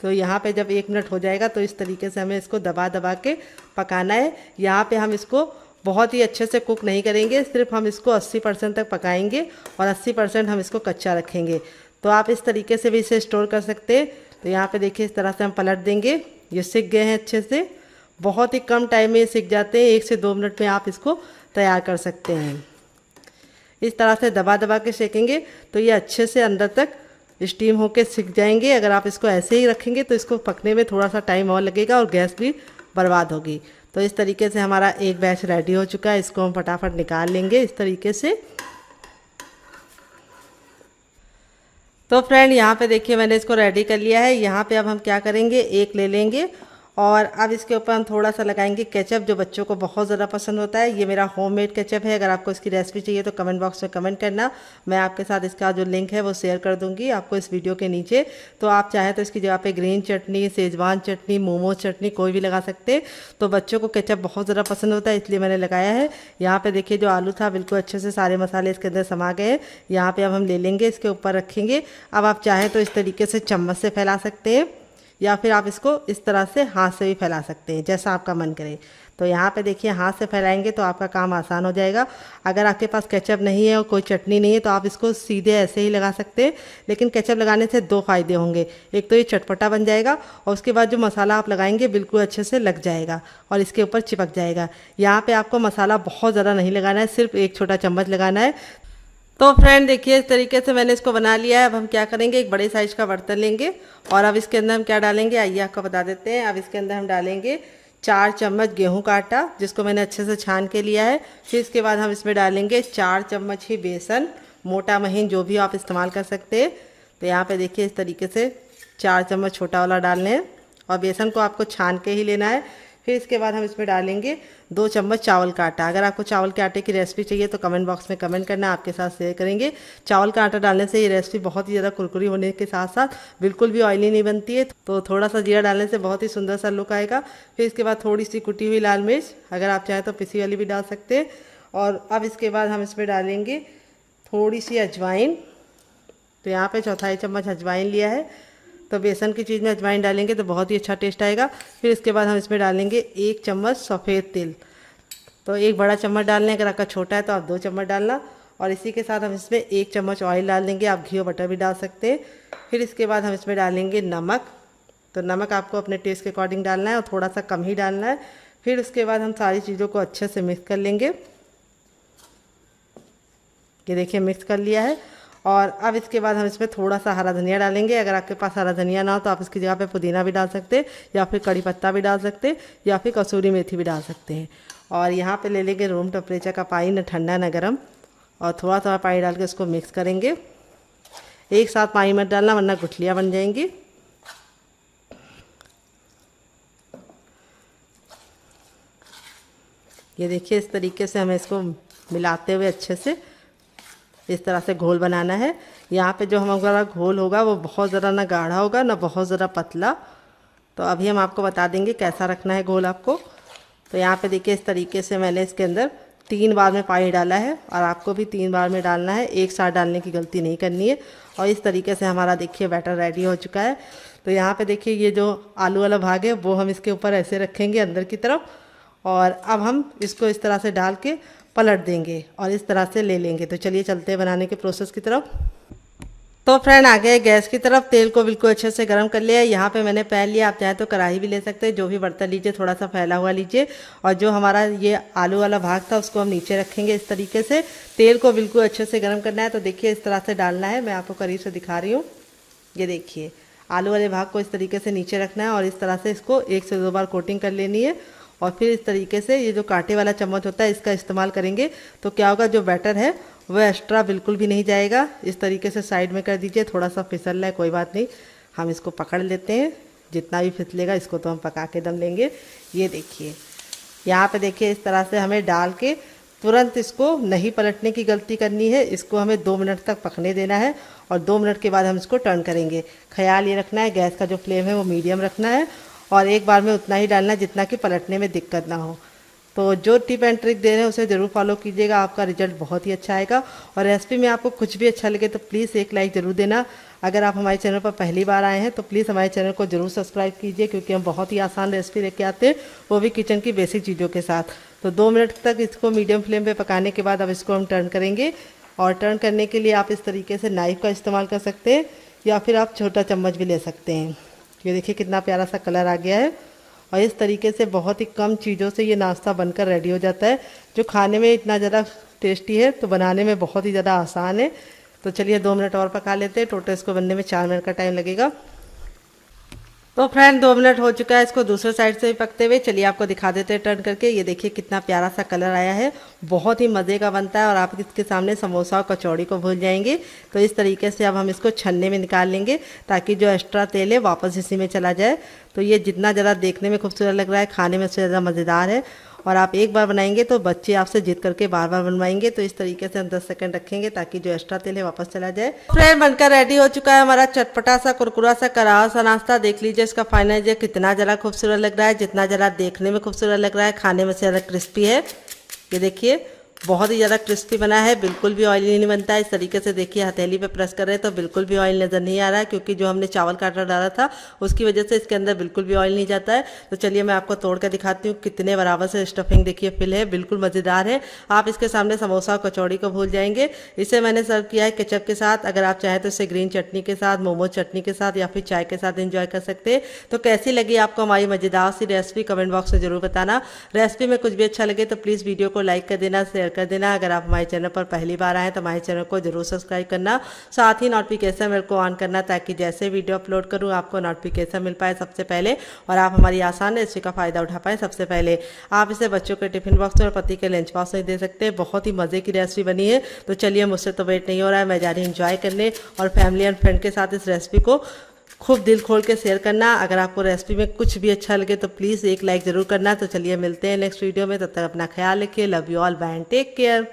तो यहाँ पे जब 1 मिनट हो जाएगा तो इस तरीके से हमें इसको दबा दबा के पकाना है। यहाँ पे हम इसको बहुत ही अच्छे से कुक नहीं करेंगे, सिर्फ हम इसको 80% तक पकाएंगे और 80% हम इसको कच्चा रखेंगे। तो आप इस तरीके से भी इसे स्टोर कर सकते हैं। तो यहाँ पे देखिए इस तरह से हम पलट देंगे, ये सिक गए हैं अच्छे से। बहुत ही कम टाइम में ये सिक जाते हैं, 1 से 2 मिनट में आप इसको तैयार कर सकते हैं। इस तरह से दबा दबा के सेकेंगे तो ये अच्छे से अंदर तक स्टीम होके सिक जाएंगे। अगर आप इसको ऐसे ही रखेंगे तो इसको पकने में थोड़ा सा टाइम और लगेगा और गैस भी बर्बाद होगी। तो इस तरीके से हमारा एक बैच रेडी हो चुका है, इसको हम फटाफट निकाल लेंगे इस तरीके से। तो फ्रेंड यहाँ पे देखिए मैंने इसको रेडी कर लिया है। यहाँ पे अब हम क्या करेंगे, एक ले लेंगे और अब इसके ऊपर हम थोड़ा सा लगाएंगे केचप, जो बच्चों को बहुत ज़्यादा पसंद होता है। ये मेरा होममेड केचप है। अगर आपको इसकी रेसिपी चाहिए तो कमेंट बॉक्स में कमेंट करना, मैं आपके साथ इसका जो लिंक है वो शेयर कर दूंगी आपको इस वीडियो के नीचे। तो आप चाहें तो इसकी जगह पे ग्रीन चटनी, शेजवान चटनी, मोमोज चटनी कोई भी लगा सकते हैं। तो बच्चों को केचप बहुत ज़्यादा पसंद होता है, इसलिए मैंने लगाया है। यहाँ पर देखिए जो आलू था बिल्कुल अच्छे से सारे मसाले इसके अंदर समा गए हैं। यहाँ पर अब हम ले लेंगे, इसके ऊपर रखेंगे। अब आप चाहें तो इस तरीके से चम्मच से फैला सकते हैं, या फिर आप इसको इस तरह से हाथ से भी फैला सकते हैं, जैसा आपका मन करे। तो यहाँ पे देखिए हाथ से फैलाएंगे तो आपका काम आसान हो जाएगा। अगर आपके पास केचप नहीं है और कोई चटनी नहीं है तो आप इसको सीधे ऐसे ही लगा सकते हैं, लेकिन केचप लगाने से 2 फ़ायदे होंगे। एक तो ये चटपटा बन जाएगा, और उसके बाद जो मसाला आप लगाएंगे बिल्कुल अच्छे से लग जाएगा और इसके ऊपर चिपक जाएगा। यहाँ पर आपको मसाला बहुत ज़्यादा नहीं लगाना है, सिर्फ 1 छोटा चम्मच लगाना है। तो फ्रेंड देखिए इस तरीके से मैंने इसको बना लिया है। अब हम क्या करेंगे, एक बड़े साइज़ का बर्तन लेंगे और अब इसके अंदर हम क्या डालेंगे आइए आपको बता देते हैं। अब इसके अंदर हम डालेंगे 4 चम्मच गेहूं का आटा जिसको मैंने अच्छे से छान के लिया है। फिर इसके बाद हम इसमें डालेंगे 4 चम्मच ही बेसन, मोटा महीन जो भी आप इस्तेमाल कर सकते हैं। तो यहाँ पे देखिए इस तरीके से 4 चम्मच छोटा वाला डालने हैं और बेसन को आपको छान के ही लेना है। फिर इसके बाद हम इसमें डालेंगे 2 चम्मच चावल का आटा। अगर आपको चावल के आटे की रेसिपी चाहिए तो कमेंट बॉक्स में कमेंट करना, आपके साथ शेयर करेंगे। चावल का आटा डालने से ये रेसिपी बहुत ही ज़्यादा कुरकुरी होने के साथ साथ बिल्कुल भी ऑयली नहीं बनती है। तो थोड़ा सा जीरा डालने से बहुत ही सुंदर सा लुक आएगा। फिर इसके बाद थोड़ी सी कुटी हुई लाल मिर्च, अगर आप चाहें तो पिसी वाली भी डाल सकते हैं। और अब इसके बाद हम इसमें डालेंगे थोड़ी सी अजवाइन। तो यहाँ पे 1/4 चम्मच अजवाइन लिया है। तो बेसन की चीज़ में अजवाइन डालेंगे तो बहुत ही अच्छा टेस्ट आएगा। फिर इसके बाद हम इसमें डालेंगे 1 चम्मच सफ़ेद तिल। तो 1 बड़ा चम्मच डालना है, अगर आपका छोटा है तो आप 2 चम्मच डालना। और इसी के साथ हम इसमें 1 चम्मच ऑयल डाल देंगे, आप घी और बटर भी डाल सकते हैं। फिर इसके बाद हम इसमें डालेंगे नमक। तो नमक आपको अपने टेस्ट के अकॉर्डिंग डालना है और थोड़ा सा कम ही डालना है। फिर उसके बाद हम सारी चीज़ों को अच्छे से मिक्स कर लेंगे। ये देखिए मिक्स कर लिया है। और अब इसके बाद हम इसमें थोड़ा सा हरा धनिया डालेंगे। अगर आपके पास हरा धनिया ना हो तो आप इसकी जगह पे पुदीना भी डाल सकते हैं, या फिर कड़ी पत्ता भी डाल सकते हैं, या फिर कसूरी मेथी भी डाल सकते हैं। और यहाँ पे ले लेंगे रूम टेम्परेचर का पानी, न ठंडा न गर्म, और थोड़ा थोड़ा पानी डाल के उसको मिक्स करेंगे। एक साथ पानी मत डालना वरना गुठलियाँ बन जाएंगी। ये देखिए इस तरीके से हमें इसको मिलाते हुए अच्छे से इस तरह से घोल बनाना है। यहाँ पे जो हमारा घोल होगा वो बहुत ज़्यादा ना गाढ़ा होगा ना बहुत ज़्यादा पतला। तो अभी हम आपको बता देंगे कैसा रखना है घोल आपको। तो यहाँ पे देखिए इस तरीके से मैंने इसके अंदर 3 बार में पानी डाला है और आपको भी 3 बार में डालना है, एक साथ डालने की गलती नहीं करनी है। और इस तरीके से हमारा देखिए बैटर रेडी हो चुका है। तो यहाँ पे देखिए ये जो आलू वाला भाग है वो हम इसके ऊपर ऐसे रखेंगे अंदर की तरफ, और अब हम इसको इस तरह से डाल के पलट देंगे और इस तरह से ले लेंगे। तो चलिए चलते हैं बनाने के प्रोसेस की तरफ। तो फ्रेंड आ गए गैस की तरफ, तेल को बिल्कुल अच्छे से गर्म कर लिया है। यहाँ पे मैंने पैन लिया, आप चाहें तो कढ़ाई भी ले सकते हैं। जो भी बर्तन लीजिए थोड़ा सा फैला हुआ लीजिए। और जो हमारा ये आलू वाला भाग था उसको हम नीचे रखेंगे इस तरीके से। तेल को बिल्कुल अच्छे से गर्म करना है। तो देखिए इस तरह से डालना है, मैं आपको करीब से दिखा रही हूँ। ये देखिए आलू वाले भाग को इस तरीके से नीचे रखना है और इस तरह से इसको 1 से 2 बार कोटिंग कर लेनी है। और फिर इस तरीके से ये जो कांटे वाला चम्मच होता है इसका इस्तेमाल करेंगे तो क्या होगा, जो बैटर है वह एक्स्ट्रा बिल्कुल भी नहीं जाएगा। इस तरीके से साइड में कर दीजिए। थोड़ा सा फिसल रहा है कोई बात नहीं, हम इसको पकड़ लेते हैं। जितना भी फिसलेगा इसको तो हम पका के दम लेंगे। ये देखिए यहाँ पे देखिए इस तरह से हमें डाल के तुरंत इसको नहीं पलटने की गलती करनी है। इसको हमें 2 मिनट तक पकने देना है और 2 मिनट के बाद हम इसको टर्न करेंगे। ख्याल ये रखना है गैस का जो फ्लेम है वो मीडियम रखना है और एक बार में उतना ही डालना है जितना कि पलटने में दिक्कत ना हो। तो जो टिप एंड ट्रिक दे रहे हैं उसे ज़रूर फॉलो कीजिएगा, आपका रिजल्ट बहुत ही अच्छा आएगा। और रेसिपी में आपको कुछ भी अच्छा लगे तो प्लीज़ एक लाइक ज़रूर देना। अगर आप हमारे चैनल पर पहली बार आए हैं तो प्लीज़ हमारे चैनल को ज़रूर सब्सक्राइब कीजिए, क्योंकि हम बहुत ही आसान रेसिपी लेके आते हैं, वो भी किचन की बेसिक चीज़ों के साथ। तो 2 मिनट तक इसको मीडियम फ्लेम पर पकाने के बाद अब इसको हम टर्न करेंगे। और टर्न करने के लिए आप इस तरीके से नाइफ़ का इस्तेमाल कर सकते हैं या फिर आप छोटा चम्मच भी ले सकते हैं। ये देखिए कितना प्यारा सा कलर आ गया है। और इस तरीके से बहुत ही कम चीज़ों से ये नाश्ता बनकर रेडी हो जाता है, जो खाने में इतना ज़्यादा टेस्टी है तो बनाने में बहुत ही ज़्यादा आसान है। तो चलिए 2 मिनट और पका लेते हैं। टोटल इसको बनने में 4 मिनट का टाइम लगेगा। तो फ्रेंड 2 मिनट हो चुका है इसको दूसरे साइड से भी पकते हुए। चलिए आपको दिखा देते हैं टर्न करके। ये देखिए कितना प्यारा सा कलर आया है, बहुत ही मज़े का बनता है और आप इसके सामने समोसा और कचौड़ी को भूल जाएंगे। तो इस तरीके से अब हम इसको छन्ने में निकाल लेंगे ताकि जो एक्स्ट्रा तेल है वापस इसी में चला जाए। तो ये जितना ज़्यादा देखने में खूबसूरत लग रहा है खाने में उससे ज़्यादा मज़ेदार है। और आप एक बार बनाएंगे तो बच्चे आपसे जिद करके बार बार बनवाएंगे। तो इस तरीके से हम 10 सेकंड रखेंगे ताकि जो एक्स्ट्रा तेल है वापस चला जाए। फ्रेंड बनकर रेडी हो चुका है हमारा चटपटा सा कुरकुरा सा करारा सा नाश्ता। देख लीजिए इसका फाइनल जो कितना ज़रा खूबसूरत लग रहा है, जितना ज़रा देखने में खूबसूरत लग रहा है खाने में से ज़्यादा क्रिस्पी है। ये देखिए बहुत ही ज़्यादा क्रिस्पी बना है, बिल्कुल भी ऑयली नहीं बनता है। इस तरीके से देखिए हथेली पे प्रेस कर रहे हैं तो बिल्कुल भी ऑयल नज़र नहीं आ रहा है, क्योंकि जो हमने चावल का आटा डाला था उसकी वजह से इसके अंदर बिल्कुल भी ऑयल नहीं जाता है। तो चलिए मैं आपको तोड़ कर दिखाती हूँ कितने बराबर से स्टफिंग देखिए फिल है, बिल्कुल मज़ेदार है। आप इसके सामने समोसा और कचौड़ी को भूल जाएंगे। इसे मैंने सर्व किया है केचप के साथ। अगर आप चाहें तो इसे ग्रीन चटनी के साथ, मोमो चटनी के साथ या फिर चाय के साथ एंजॉय कर सकते हैं। तो कैसी लगी आपको हमारी मज़ेदार सी रेसिपी कमेंट बॉक्स में ज़रूर बताना। रेसिपी में कुछ भी अच्छा लगे तो प्लीज़ वीडियो को लाइक कर देना, शेयर कर देना। अगर आप हमारे चैनल पर पहली बार आए तो हमारे चैनल को जरूर सब्सक्राइब करना, साथ ही नोटिफिकेशन बेल को ऑन करना ताकि जैसे वीडियो अपलोड करूँ आपको नोटिफिकेशन मिल पाए सबसे पहले और आप हमारी आसान रेसिपी का फ़ायदा उठा पाए सबसे पहले। आप इसे बच्चों के टिफिन बॉक्स और पति के लंच बॉक्स में दे सकते हैं। बहुत ही मज़े की रेसिपी बनी है। तो चलिए, मुझसे तो वेट नहीं हो रहा है, मैं जा रही एंजॉय करने और फैमिली एंड फ्रेंड के साथ इस रेसिपी को खूब दिल खोल के शेयर करना। अगर आपको रेसिपी में कुछ भी अच्छा लगे तो प्लीज़ एक लाइक ज़रूर करना। तो चलिए मिलते हैं नेक्स्ट वीडियो में, तब तक अपना ख्याल रखिए। Love you all, bye and take care.